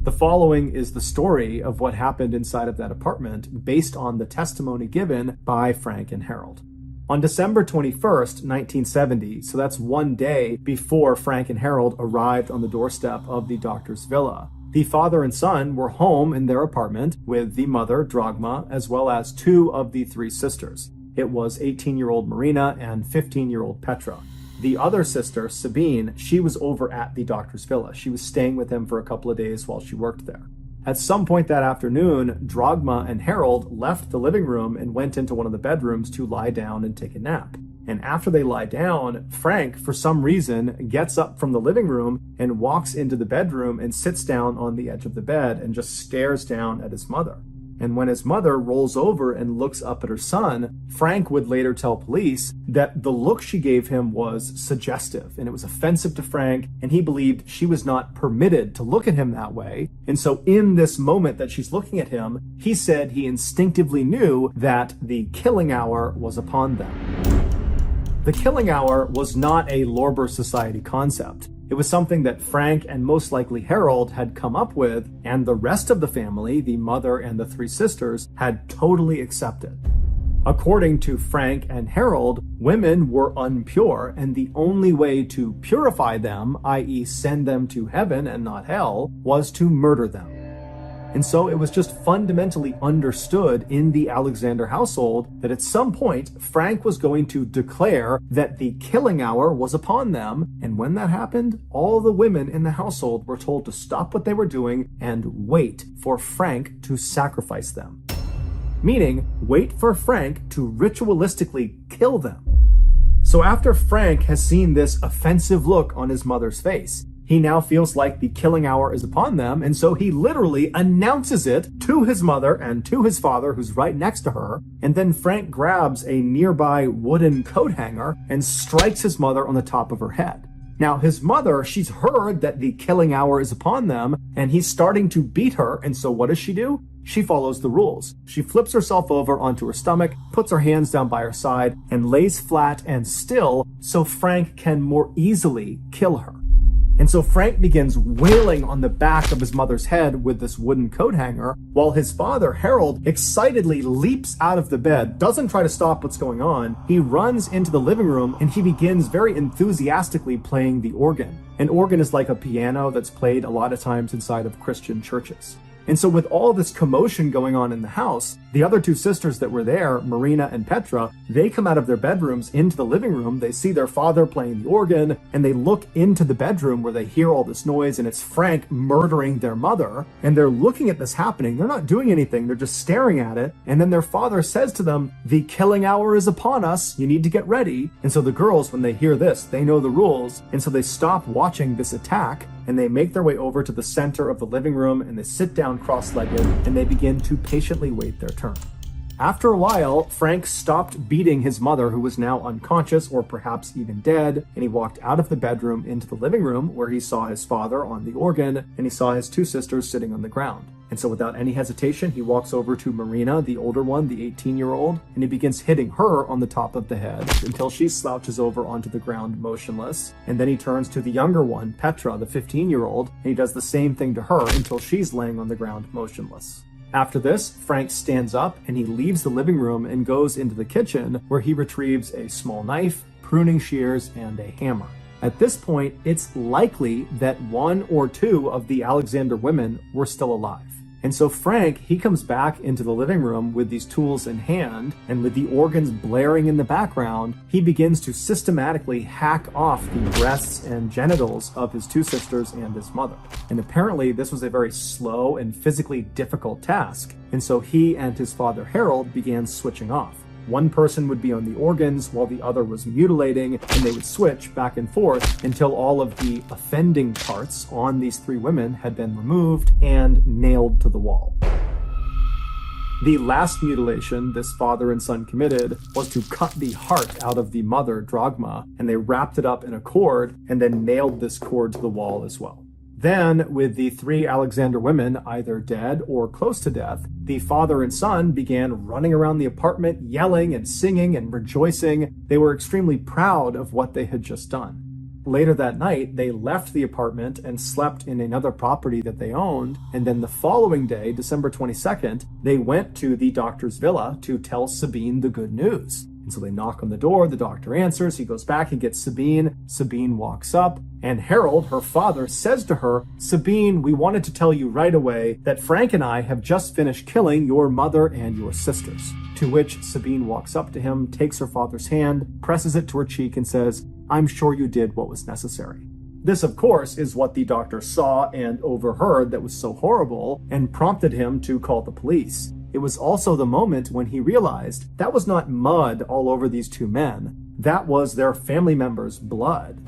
The following is the story of what happened inside of that apartment based on the testimony given by Frank and Harold. On December 21st, 1970, so that's one day before Frank and Harold arrived on the doorstep of the doctor's villa, the father and son were home in their apartment with the mother, Dragma, as well as 2 of the 3 sisters. It was 18-year-old Marina and 15-year-old Petra. The other sister, Sabine, she was over at the doctor's villa. She was staying with him for a couple of days while she worked there. At some point that afternoon, Dragma and Harold left the living room and went into one of the bedrooms to lie down and take a nap. And after they lie down, Frank, for some reason, gets up from the living room and walks into the bedroom and sits down on the edge of the bed and just stares down at his mother. And when his mother rolls over and looks up at her son, Frank would later tell police that the look she gave him was suggestive and it was offensive to Frank, and he believed she was not permitted to look at him that way. And so in this moment that she's looking at him, he said he instinctively knew that the killing hour was upon them. The killing hour was not a Lorber Society concept. It was something that Frank and most likely Harold had come up with, and the rest of the family, the mother and the 3 sisters, had totally accepted. According to Frank and Harold, women were impure, and the only way to purify them, i.e. send them to heaven and not hell, was to murder them. And so it was just fundamentally understood in the Alexander household that at some point, Frank was going to declare that the killing hour was upon them. And when that happened, all the women in the household were told to stop what they were doing and wait for Frank to sacrifice them. Meaning, wait for Frank to ritualistically kill them. So after Frank has seen this offensive look on his mother's face, he now feels like the killing hour is upon them, and so he literally announces it to his mother and to his father, who's right next to her, and then Frank grabs a nearby wooden coat hanger and strikes his mother on the top of her head. Now, his mother, she's heard that the killing hour is upon them, and he's starting to beat her, and so what does she do? She follows the rules. She flips herself over onto her stomach, puts her hands down by her side, and lays flat and still so Frank can more easily kill her. And so Frank begins wailing on the back of his mother's head with this wooden coat hanger, while his father, Harold, excitedly leaps out of the bed, doesn't try to stop what's going on. He runs into the living room and he begins very enthusiastically playing the organ. An organ is like a piano that's played a lot of times inside of Christian churches. And so with all this commotion going on in the house, the other 2 sisters that were there, Marina and Petra, they come out of their bedrooms into the living room. They see their father playing the organ, and they look into the bedroom where they hear all this noise, and it's Frank murdering their mother. And they're looking at this happening. They're not doing anything. They're just staring at it. And then their father says to them, "The killing hour is upon us. You need to get ready." And so the girls, when they hear this, they know the rules. And so they stop watching this attack, and they make their way over to the center of the living room, and they sit down cross-legged, and they begin to patiently wait their turn. After a while, Frank stopped beating his mother, who was now unconscious or perhaps even dead, and he walked out of the bedroom into the living room where he saw his father on the organ, and he saw his 2 sisters sitting on the ground. And so without any hesitation, he walks over to Marina, the older one, the 18-year-old, and he begins hitting her on the top of the head until she slouches over onto the ground motionless. And then he turns to the younger one, Petra, the 15-year-old, and he does the same thing to her until she's laying on the ground motionless. After this, Frank stands up and he leaves the living room and goes into the kitchen where he retrieves a small knife, pruning shears, and a hammer. At this point, it's likely that 1 or 2 of the Alexander women were still alive. And so Frank, he comes back into the living room with these tools in hand, and with the organs blaring in the background, he begins to systematically hack off the breasts and genitals of his 2 sisters and his mother. And apparently this was a very slow and physically difficult task, and so he and his father Harold began switching off. One person would be on the organs while the other was mutilating, and they would switch back and forth until all of the offending parts on these 3 women had been removed and nailed to the wall. The last mutilation this father and son committed was to cut the heart out of the mother, Dragma, and they wrapped it up in a cord and then nailed this cord to the wall as well. Then, with the 3 Alexander women either dead or close to death, the father and son began running around the apartment, yelling and singing and rejoicing. They were extremely proud of what they had just done. Later that night, they left the apartment and slept in another property that they owned, and then the following day, December 22nd, they went to the doctor's villa to tell Sabine the good news. And so they knock on the door, the doctor answers, he goes back and gets Sabine. Sabine walks up, and Harold, her father, says to her, "Sabine, we wanted to tell you right away that Frank and I have just finished killing your mother and your sisters." To which Sabine walks up to him, takes her father's hand, presses it to her cheek, and says, "I'm sure you did what was necessary." This, of course, is what the doctor saw and overheard that was so horrible and prompted him to call the police. It was also the moment when he realized that was not mud all over these 2 men. That was their family members' blood.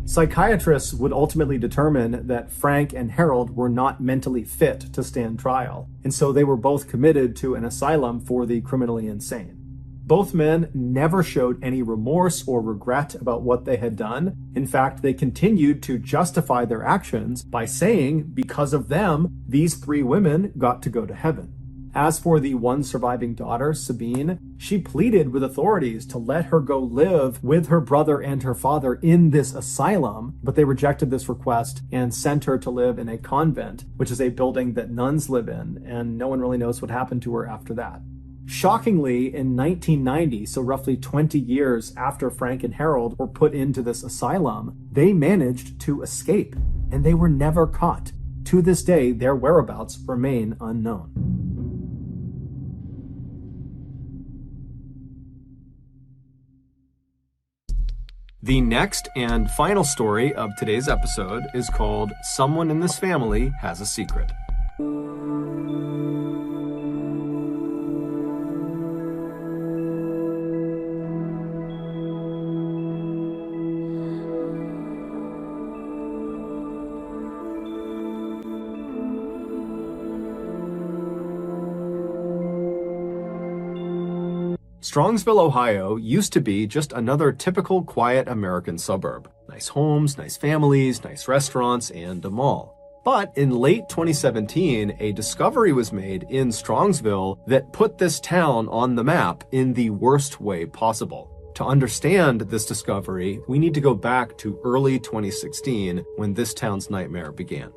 Psychiatrists would ultimately determine that Frank and Harold were not mentally fit to stand trial, and so they were both committed to an asylum for the criminally insane. Both men never showed any remorse or regret about what they had done. In fact, they continued to justify their actions by saying, because of them, these 3 women got to go to heaven. As for the one surviving daughter, Sabine, she pleaded with authorities to let her go live with her brother and her father in this asylum, but they rejected this request and sent her to live in a convent, which is a building that nuns live in, and no one really knows what happened to her after that. Shockingly, in 1990, so roughly 20 years after Frank and Harold were put into this asylum, they managed to escape, and they were never caught. To this day, their whereabouts remain unknown. The next and final story of today's episode is called Someone in This Family Has a Secret. Strongsville, Ohio used to be just another typical quiet American suburb. Nice homes, nice families, nice restaurants, and a mall. But in late 2017, a discovery was made in Strongsville that put this town on the map in the worst way possible. To understand this discovery, we need to go back to early 2016 when this town's nightmare began.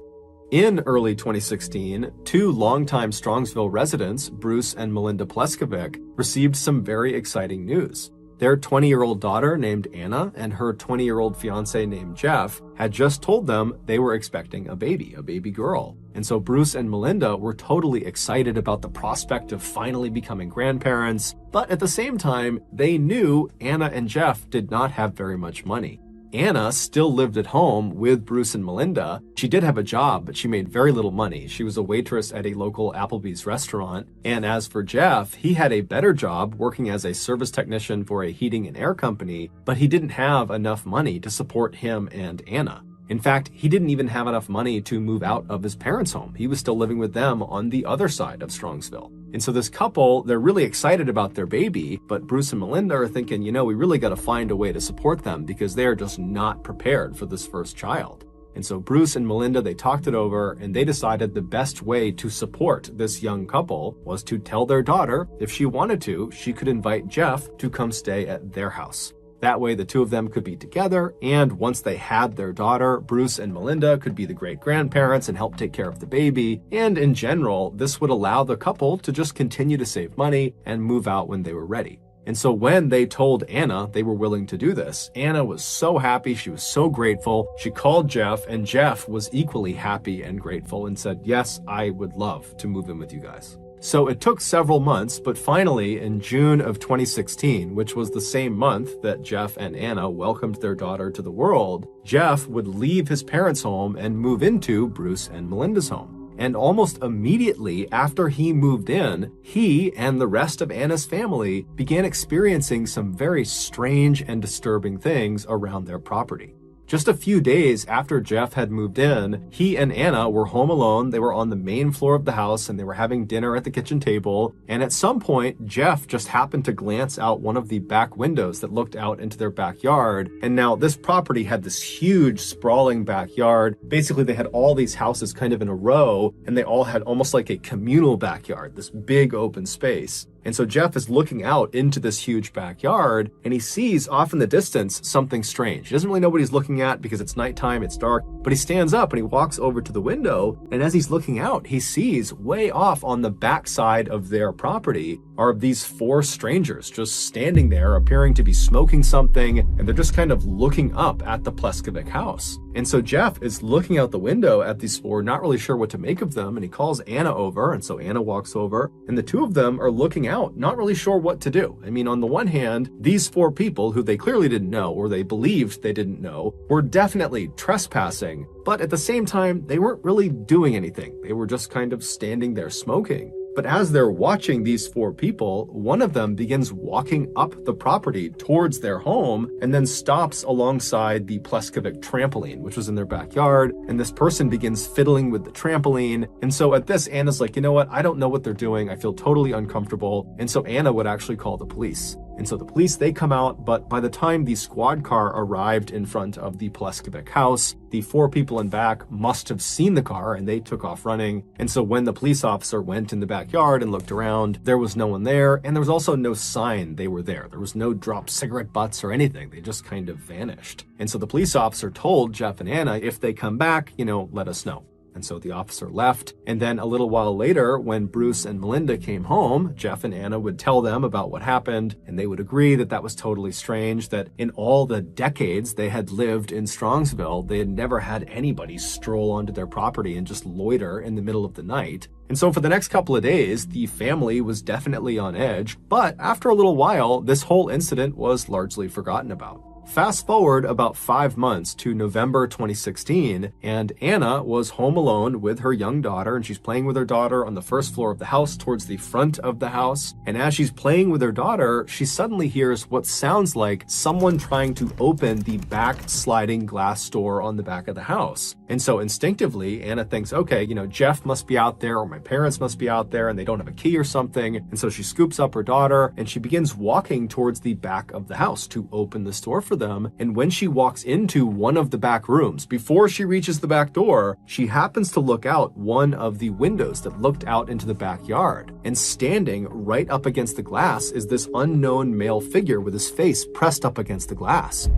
In early 2016, 2 longtime Strongsville residents, Bruce and Melinda Pleskovic, received some very exciting news. Their 20-year-old daughter named Anna and her 20-year-old fiancé named Jeff had just told them they were expecting a baby girl. And so Bruce and Melinda were totally excited about the prospect of finally becoming grandparents, but at the same time, they knew Anna and Jeff did not have very much money. Anna still lived at home with Bruce and Melinda. She did have a job, but she made very little money. She was a waitress at a local Applebee's restaurant. And as for Jeff, he had a better job working as a service technician for a heating and air company, but he didn't have enough money to support him and Anna. In fact, he didn't even have enough money to move out of his parents' home. He was still living with them on the other side of Strongsville. And so this couple, they're really excited about their baby, but Bruce and Melinda are thinking, we really got to find a way to support them because they're just not prepared for this first child. And so Bruce and Melinda, they talked it over and they decided the best way to support this young couple was to tell their daughter if she wanted to, she could invite Jeff to come stay at their house. That way the 2 of them could be together, and once they had their daughter, Bruce and Melinda could be the great-grandparents and help take care of the baby, and in general, this would allow the couple to just continue to save money and move out when they were ready. And so when they told Anna they were willing to do this, Anna was so happy, she was so grateful. She called Jeff, and Jeff was equally happy and grateful and said, yes, I would love to move in with you guys. So it took several months, but finally in June of 2016, which was the same month that Jeff and Anna welcomed their daughter to the world, Jeff would leave his parents' home and move into Bruce and Melinda's home. And almost immediately after he moved in, he and the rest of Anna's family began experiencing some very strange and disturbing things around their property. Just a few days after Jeff had moved in, he and Anna were home alone. They were on the main floor of the house and they were having dinner at the kitchen table. And at some point, Jeff just happened to glance out one of the back windows that looked out into their backyard. And now this property had this huge sprawling backyard. Basically, they had all these houses kind of in a row, and they all had almost like a communal backyard, this big open space. And so Jeff is looking out into this huge backyard and he sees off in the distance something strange. He doesn't really know what he's looking at because it's nighttime, it's dark, but he stands up and he walks over to the window. And as he's looking out, he sees way off on the backside of their property are these 4 strangers just standing there, appearing to be smoking something. And they're just kind of looking up at the Pleskovic house. And so Jeff is looking out the window at these 4, not really sure what to make of them. And he calls Anna over. And so Anna walks over and the 2 of them are looking out, not really sure what to do. I mean, on the one hand, these 4 people who they clearly didn't know, or they believed they didn't know, were definitely trespassing. But at the same time, they weren't really doing anything. They were just kind of standing there smoking. But as they're watching these 4 people, one of them begins walking up the property towards their home and then stops alongside the Pleskovic trampoline, which was in their backyard. And this person begins fiddling with the trampoline. And so at this, Anna's like, you know what? I don't know what they're doing. I feel totally uncomfortable. And so Anna would actually call the police. And so the police, they come out, but by the time the squad car arrived in front of the Pleskovic house, the 4 people in back must have seen the car and they took off running. And so when the police officer went in the backyard and looked around, there was no one there. And there was also no sign they were there. There was no dropped cigarette butts or anything. They just kind of vanished. And so the police officer told Jeff and Anna, if they come back, let us know. And so the officer left. And then a little while later, when Bruce and Melinda came home, Jeff and Anna would tell them about what happened. And they would agree that that was totally strange, that in all the decades they had lived in Strongsville, they had never had anybody stroll onto their property and just loiter in the middle of the night. And so for the next couple of days, the family was definitely on edge. But after a little while, this whole incident was largely forgotten about. Fast forward about 5 months to November 2016, and Anna was home alone with her young daughter, and she's playing with her daughter on the first floor of the house towards the front of the house. And as she's playing with her daughter, she suddenly hears what sounds like someone trying to open the back sliding glass door on the back of the house. And so instinctively, Anna thinks, okay, Jeff must be out there or my parents must be out there and they don't have a key or something. And so she scoops up her daughter and she begins walking towards the back of the house to open this door for them. And when she walks into one of the back rooms, before she reaches the back door, she happens to look out one of the windows that looked out into the backyard. And standing right up against the glass is this unknown male figure with his face pressed up against the glass.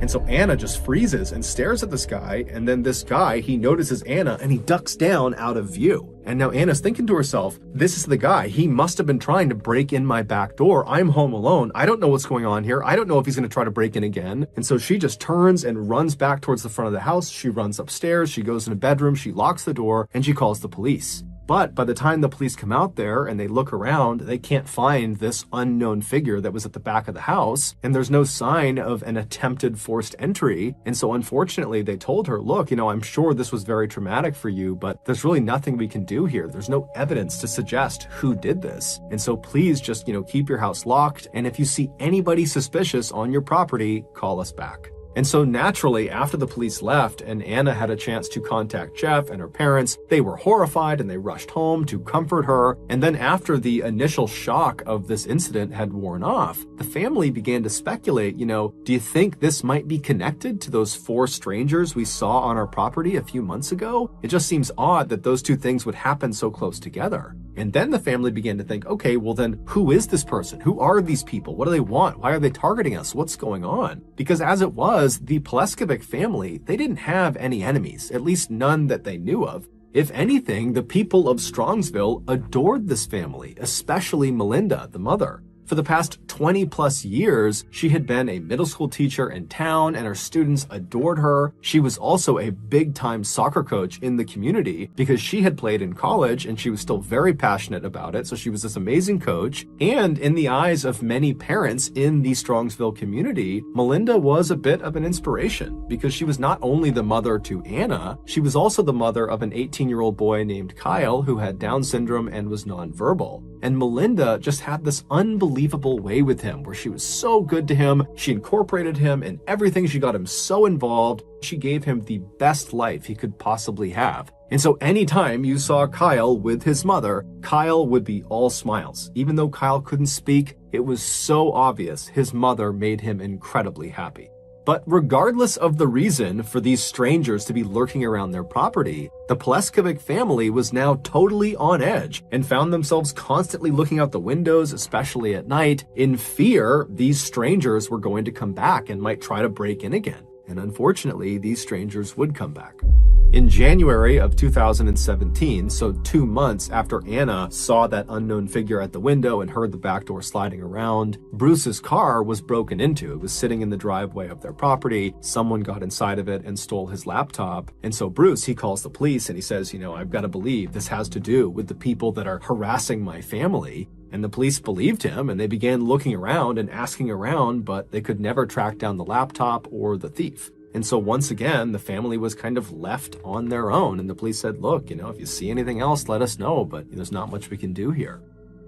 And so Anna just freezes and stares at this guy, and then this guy, he notices Anna and he ducks down out of view. And now Anna's thinking to herself, this is the guy. He must have been trying to break in my back door. I'm home alone. I don't know what's going on here. I don't know if he's going to try to break in again. And so she just turns and runs back towards the front of the house. She runs upstairs. She goes in a bedroom. She locks the door and she calls the police. But by the time the police come out there and they look around, they can't find this unknown figure that was at the back of the house. And there's no sign of an attempted forced entry. And so unfortunately, they told her, look, I'm sure this was very traumatic for you, but there's really nothing we can do here. There's no evidence to suggest who did this. And so please just, keep your house locked. And if you see anybody suspicious on your property, call us back. And so naturally, after the police left and Anna had a chance to contact Jeff and her parents, they were horrified and they rushed home to comfort her. And then after the initial shock of this incident had worn off, the family began to speculate, do you think this might be connected to those 4 strangers we saw on our property a few months ago? It just seems odd that those 2 things would happen so close together. And then the family began to think, okay, well then who is this person? Who are these people? What do they want? Why are they targeting us? What's going on? Because as it was, the Pleskovic family, they didn't have any enemies, at least none that they knew of. If anything, the people of Strongsville adored this family, especially Melinda, the mother. For the past 20 plus years, she had been a middle school teacher in town and her students adored her. She was also a big-time soccer coach in the community because she had played in college and she was still very passionate about it. So she was this amazing coach. And in the eyes of many parents in the Strongsville community, Melinda was a bit of an inspiration because she was not only the mother to Anna, she was also the mother of an 18-year-old boy named Kyle who had Down syndrome and was nonverbal. And Melinda just had this unbelievable way with him where she was so good to him. She incorporated him in everything. She got him so involved. She gave him the best life he could possibly have. And so anytime you saw Kyle with his mother, Kyle would be all smiles. Even though Kyle couldn't speak, it was so obvious his mother made him incredibly happy. But regardless of the reason for these strangers to be lurking around their property, the Pleskovic family was now totally on edge and found themselves constantly looking out the windows, especially at night, in fear these strangers were going to come back and might try to break in again. And unfortunately, these strangers would come back. In January of 2017, so 2 months after Anna saw that unknown figure at the window and heard the back door sliding around, Bruce's car was broken into. It was sitting in the driveway of their property. Someone got inside of it and stole his laptop. And so Bruce, he calls the police and he says, I've got to believe this has to do with the people that are harassing my family. And the police believed him and they began looking around and asking around, but they could never track down the laptop or the thief. And so once again, the family was kind of left on their own. And the police said, look, if you see anything else, let us know, but there's not much we can do here.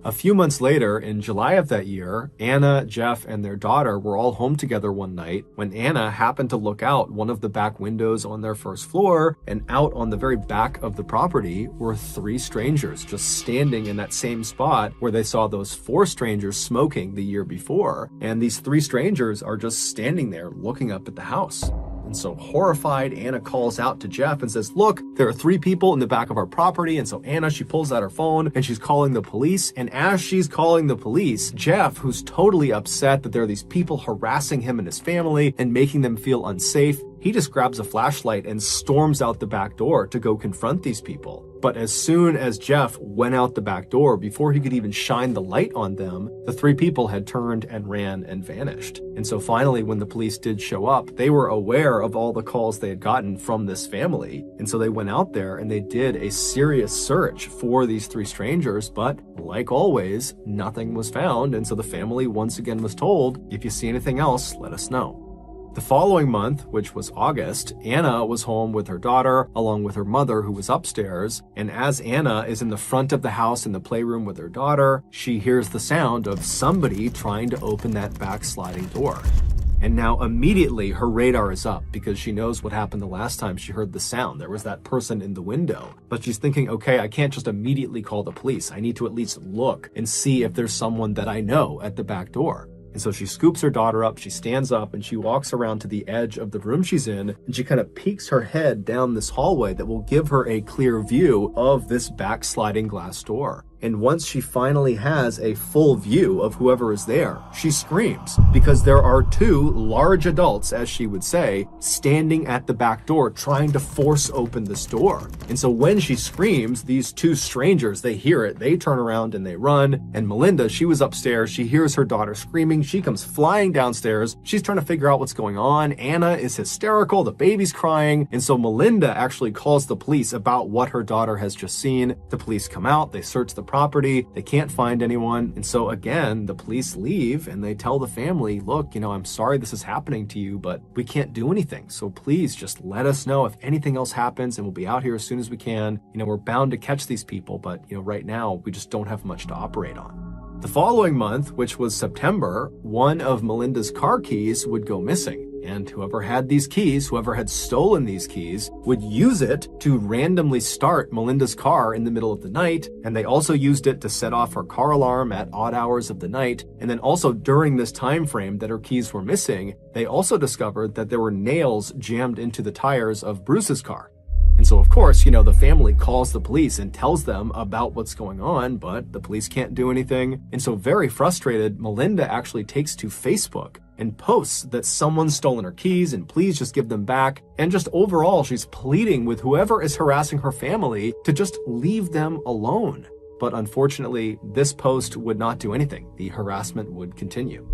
A few months later, in July of that year, Anna, Jeff, and their daughter were all home together one night when Anna happened to look out one of the back windows on their first floor, and out on the very back of the property were 3 strangers just standing in that same spot where they saw those 4 strangers smoking the year before. And these 3 strangers are just standing there looking up at the house. And so horrified, Anna calls out to Jeff and says, look, there are 3 people in the back of our property. And so Anna, she pulls out her phone and she's calling the police. And as she's calling the police, Jeff, who's totally upset that there are these people harassing him and his family and making them feel unsafe, he just grabs a flashlight and storms out the back door to go confront these people. But as soon as Jeff went out the back door, before he could even shine the light on them, the 3 people had turned and ran and vanished. And so finally, when the police did show up, they were aware of all the calls they had gotten from this family. And so they went out there and they did a serious search for these 3 strangers. But like always, nothing was found. And so the family once again was told, if you see anything else, let us know. The following month, which was August, Anna was home with her daughter, along with her mother, who was upstairs. And as Anna is in the front of the house in the playroom with her daughter, she hears the sound of somebody trying to open that back sliding door. And now immediately her radar is up because she knows what happened the last time she heard the sound. There was that person in the window. But she's thinking, okay, I can't just immediately call the police. I need to at least look and see if there's someone that I know at the back door. And so she scoops her daughter up, she stands up, and she walks around to the edge of the room she's in, and she kind of peeks her head down this hallway that will give her a clear view of this backsliding glass door. And once she finally has a full view of whoever is there, she screams because there are 2 large adults, as she would say, standing at the back door trying to force open this door. And so when she screams, these 2 strangers, they hear it, they turn around and they run. And Melinda, she was upstairs, she hears her daughter screaming, she comes flying downstairs, she's trying to figure out what's going on. Anna is hysterical, the baby's crying. And so Melinda actually calls the police about what her daughter has just seen. The police come out, they search the property, they can't find anyone. And so again, the police leave and they tell the family, look, I'm sorry this is happening to you, but we can't do anything. So please just let us know if anything else happens and we'll be out here as soon as we can. We're bound to catch these people, but right now we just don't have much to operate on. The following month, which was September, one of Melinda's car keys would go missing. And whoever had these keys, whoever had stolen these keys, would use it to randomly start Melinda's car in the middle of the night. And they also used it to set off her car alarm at odd hours of the night. And then also during this time frame that her keys were missing, they also discovered that there were nails jammed into the tires of Bruce's car. And so, of course, the family calls the police and tells them about what's going on, but the police can't do anything. And so very frustrated, Melinda actually takes to Facebook and posts that someone's stolen her keys and please just give them back. And just overall, she's pleading with whoever is harassing her family to just leave them alone. But unfortunately, this post would not do anything. The harassment would continue.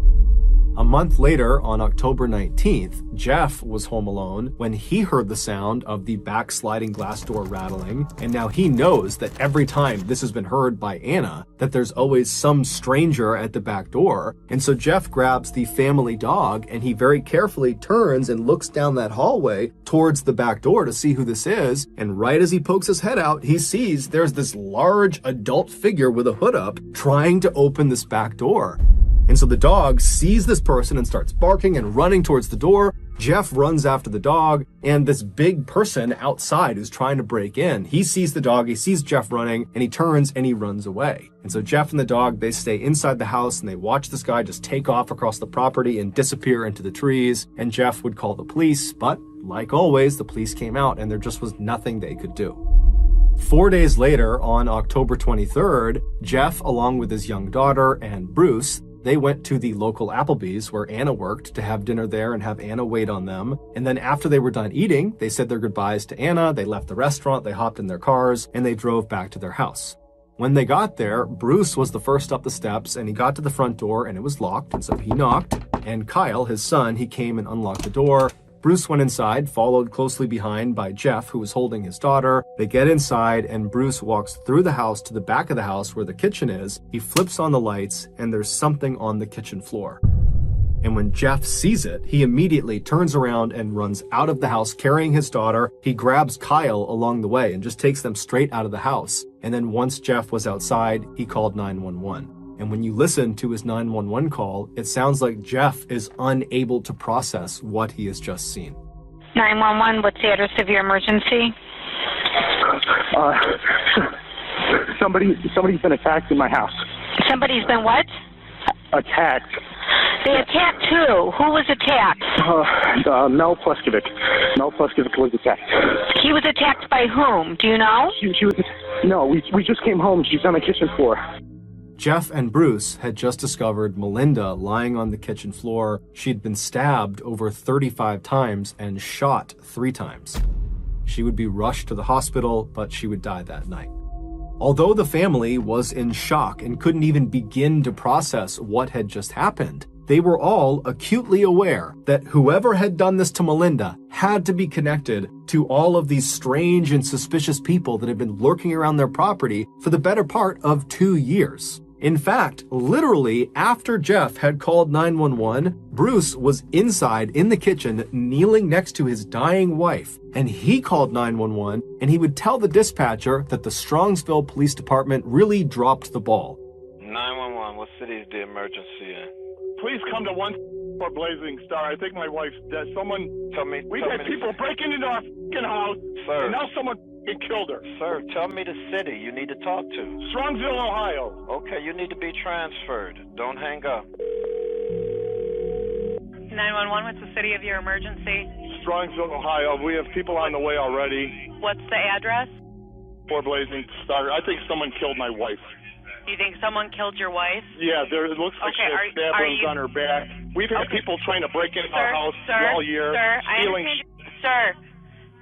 A month later, on October 19th, Jeff was home alone when he heard the sound of the backsliding glass door rattling, and now he knows that every time this has been heard by Anna, that there's always some stranger at the back door. And so Jeff grabs the family dog and he very carefully turns and looks down that hallway towards the back door to see who this is. And right as he pokes his head out, he sees there's this large adult figure with a hood up trying to open this back door. And so the dog sees this person and starts barking and running towards the door. Jeff runs after the dog, and this big person outside who's trying to break in, he sees the dog, he sees Jeff running, and he turns and he runs away. And so Jeff and the dog, they stay inside the house and they watch this guy just take off across the property and disappear into the trees. And Jeff would call the police, but like always, the police came out and there just was nothing they could do. 4 days later, on October 23rd, Jeff, along with his young daughter and Bruce, they went to the local Applebee's where Anna worked to have dinner there and have Anna wait on them. And then after they were done eating, they said their goodbyes to Anna, they left the restaurant, they hopped in their cars, and they drove back to their house. When they got there, Bruce was the first up the steps, and he got to the front door and it was locked, and so he knocked. And Kyle, his son, he came and unlocked the door. Bruce went inside, followed closely behind by Jeff, who was holding his daughter. They get inside, and Bruce walks through the house to the back of the house where the kitchen is. He flips on the lights, and there's something on the kitchen floor. And when Jeff sees it, he immediately turns around and runs out of the house carrying his daughter. He grabs Kyle along the way and just takes them straight out of the house. And then once Jeff was outside, he called 911. And when you listen to his 911 call, it sounds like Jeff is unable to process what he has just seen. 911, what's the address of your emergency? Somebody's been attacked in my house. Somebody's been what? Attacked. They attacked who? Who was attacked? Mel Pleskovic. Mel Pleskovic was attacked. He was attacked by whom? Do you know? She was. No, we just came home. She's on the kitchen floor. Jeff and Bruce had just discovered Melinda lying on the kitchen floor. She'd been stabbed over 35 times and shot 3 times. She would be rushed to the hospital, but she would die that night. Although the family was in shock and couldn't even begin to process what had just happened, they were all acutely aware that whoever had done this to Melinda had to be connected to all of these strange and suspicious people that had been lurking around their property for the better part of 2 years. In fact, literally after Jeff had called 911, Bruce was inside in the kitchen kneeling next to his dying wife, and he called 911 and he would tell the dispatcher that the Strongsville Police Department really dropped the ball. 911, what city is the emergency in? Please come to 1 Blazing Star. I think my wife's dead. Someone, we've had people breaking into our fucking house, sir, and now someone killed her. Sir, tell me the city you need to talk to. Strongsville, Ohio. Okay, you need to be transferred. Don't hang up. 911, what's the city of your emergency? Strongsville, Ohio. We have people on the way already. What's the address? 4 Blazing Star. I think someone killed my wife. You think someone killed your wife? Yeah, it looks like she has stab wounds on her back. We've had people trying to break into our house all year. Sir, Sir,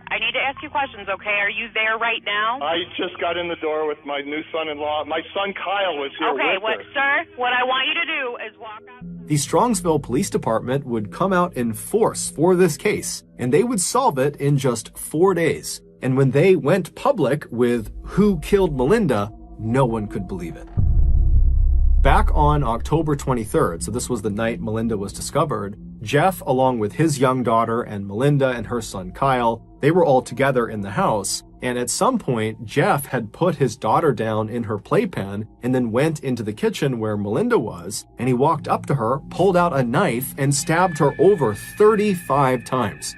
I need to ask you questions, okay? Are you there right now? I just got in the door with my new son-in-law. My son Kyle was here with her. Sir, what I want you to do is walk out. The Strongsville Police Department would come out in force for this case, and they would solve it in just 4 days. And when they went public with who killed Melinda, no one could believe it. Back on October 23rd, so this was the night Melinda was discovered, Jeff, along with his young daughter and Melinda and her son Kyle, they were all together in the house. And at some point, Jeff had put his daughter down in her playpen and then went into the kitchen where Melinda was, and he walked up to her, pulled out a knife, and stabbed her over 35 times.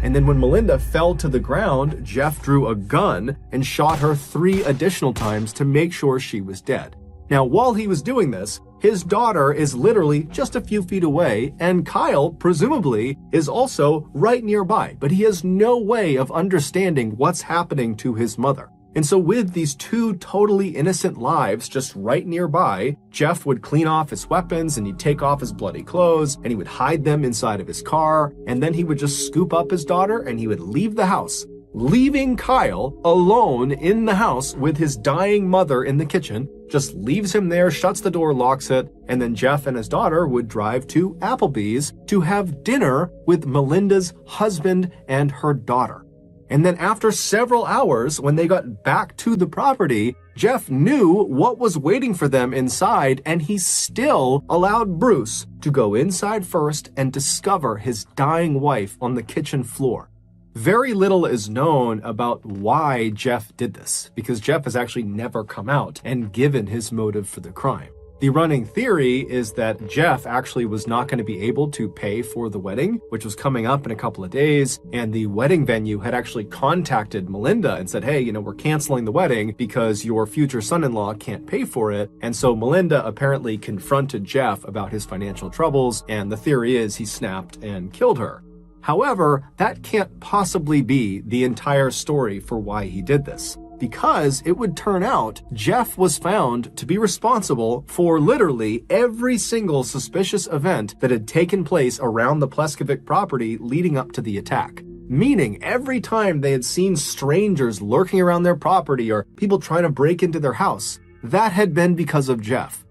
And then when Melinda fell to the ground, Jeff drew a gun and shot her 3 additional times to make sure she was dead. Now, while he was doing this, his daughter is literally just a few feet away, and Kyle, presumably, is also right nearby, but he has no way of understanding what's happening to his mother. And so with these 2 totally innocent lives just right nearby, Jeff would clean off his weapons and he'd take off his bloody clothes and he would hide them inside of his car, and then he would just scoop up his daughter and he would leave the house. leaving Kyle alone in the house with his dying mother in the kitchen, just leaves him there, shuts the door, locks it, and then Jeff and his daughter would drive to Applebee's to have dinner with Melinda's husband and her daughter. And then after several hours, when they got back to the property, Jeff knew what was waiting for them inside, and he still allowed Bruce to go inside first and discover his dying wife on the kitchen floor. Very little is known about why Jeff did this, because Jeff has actually never come out and given his motive for the crime. The running theory is that Jeff actually was not going to be able to pay for the wedding, which was coming up in a couple of days, and the wedding venue had actually contacted Melinda and said, hey, we're canceling the wedding because your future son-in-law can't pay for it. And so Melinda apparently confronted Jeff about his financial troubles, and the theory is he snapped and killed her. However, that can't possibly be the entire story for why he did this, because it would turn out Jeff was found to be responsible for literally every single suspicious event that had taken place around the Pleskovic property leading up to the attack. Meaning every time they had seen strangers lurking around their property or people trying to break into their house, that had been because of Jeff.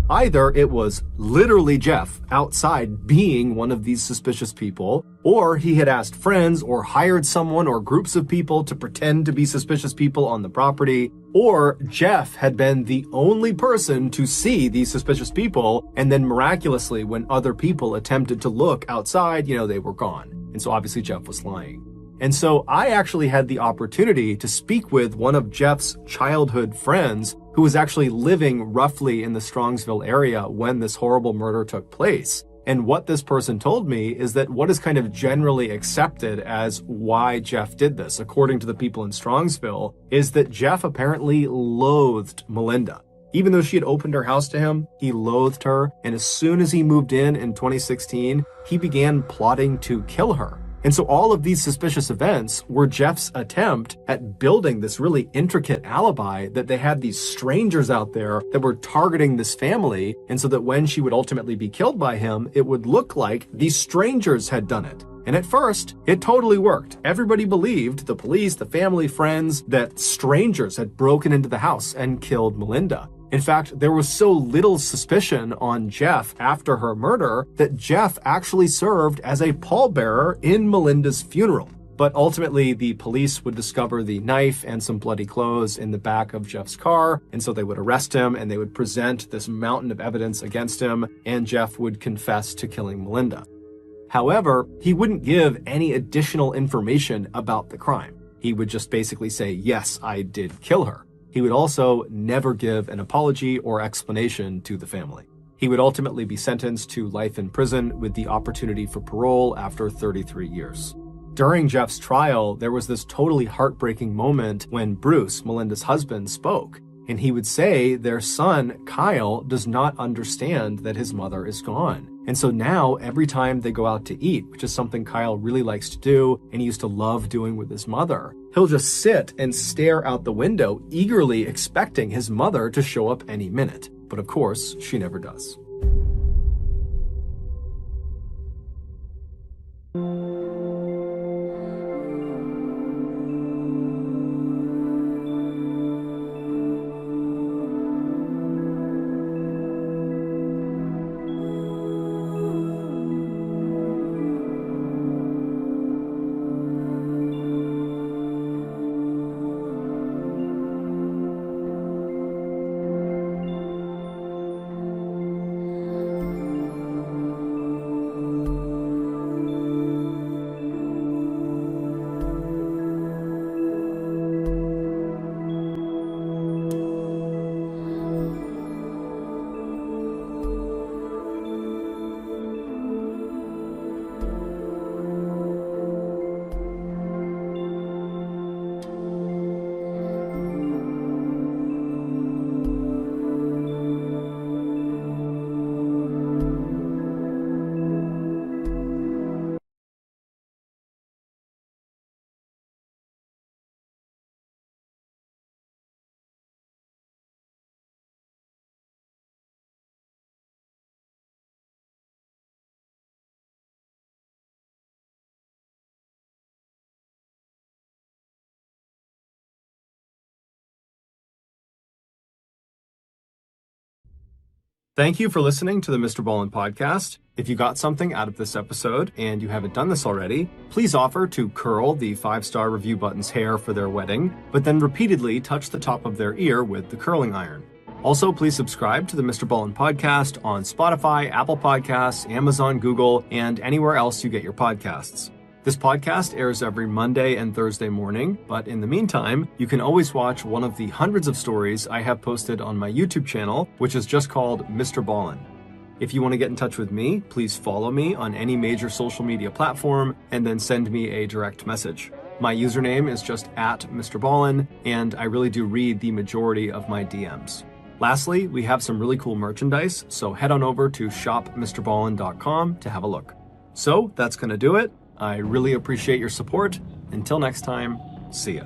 Either it was literally Jeff outside being one of these suspicious people, or he had asked friends or hired someone or groups of people to pretend to be suspicious people on the property, or Jeff had been the only person to see these suspicious people, and then miraculously when other people attempted to look outside, they were gone. And so obviously Jeff was lying. And so I actually had the opportunity to speak with one of Jeff's childhood friends who was actually living roughly in the Strongsville area when this horrible murder took place. And what this person told me is that what is kind of generally accepted as why Jeff did this, according to the people in Strongsville, is that Jeff apparently loathed Melinda. Even though she had opened her house to him, he loathed her. And as soon as he moved in 2016, he began plotting to kill her. And so all of these suspicious events were Jeff's attempt at building this really intricate alibi that they had these strangers out there that were targeting this family. And so that when she would ultimately be killed by him, it would look like these strangers had done it. And at first, it totally worked. Everybody believed, the police, the family, friends, that strangers had broken into the house and killed Melinda. In fact, there was so little suspicion on Jeff after her murder that Jeff actually served as a pallbearer in Melinda's funeral. But ultimately, the police would discover the knife and some bloody clothes in the back of Jeff's car, and so they would arrest him and they would present this mountain of evidence against him, and Jeff would confess to killing Melinda. However, he wouldn't give any additional information about the crime. He would just basically say, yes, I did kill her. He would also never give an apology or explanation to the family. He would ultimately be sentenced to life in prison with the opportunity for parole after 33 years. During Jeff's trial, there was this totally heartbreaking moment when Bruce, Melinda's husband, spoke. And he would say their son, Kyle, does not understand that his mother is gone. And so now, every time they go out to eat, which is something Kyle really likes to do and he used to love doing with his mother, he'll just sit and stare out the window, eagerly expecting his mother to show up any minute. But of course, she never does. Thank you for listening to the MrBallen podcast. If you got something out of this episode and you haven't done this already, please offer to curl the 5-star review button's hair for their wedding, but then repeatedly touch the top of their ear with the curling iron. Also, please subscribe to the MrBallen podcast on Spotify, Apple Podcasts, Amazon, Google, and anywhere else you get your podcasts. This podcast airs every Monday and Thursday morning, but in the meantime, you can always watch one of the hundreds of stories I have posted on my YouTube channel, which is just called MrBallen. If you want to get in touch with me, please follow me on any major social media platform and then send me a direct message. My username is just @MrBallen, and I really do read the majority of my DMs. Lastly, we have some really cool merchandise, so head on over to shopmrballen.com to have a look. So that's going to do it. I really appreciate your support. Until next time, see ya.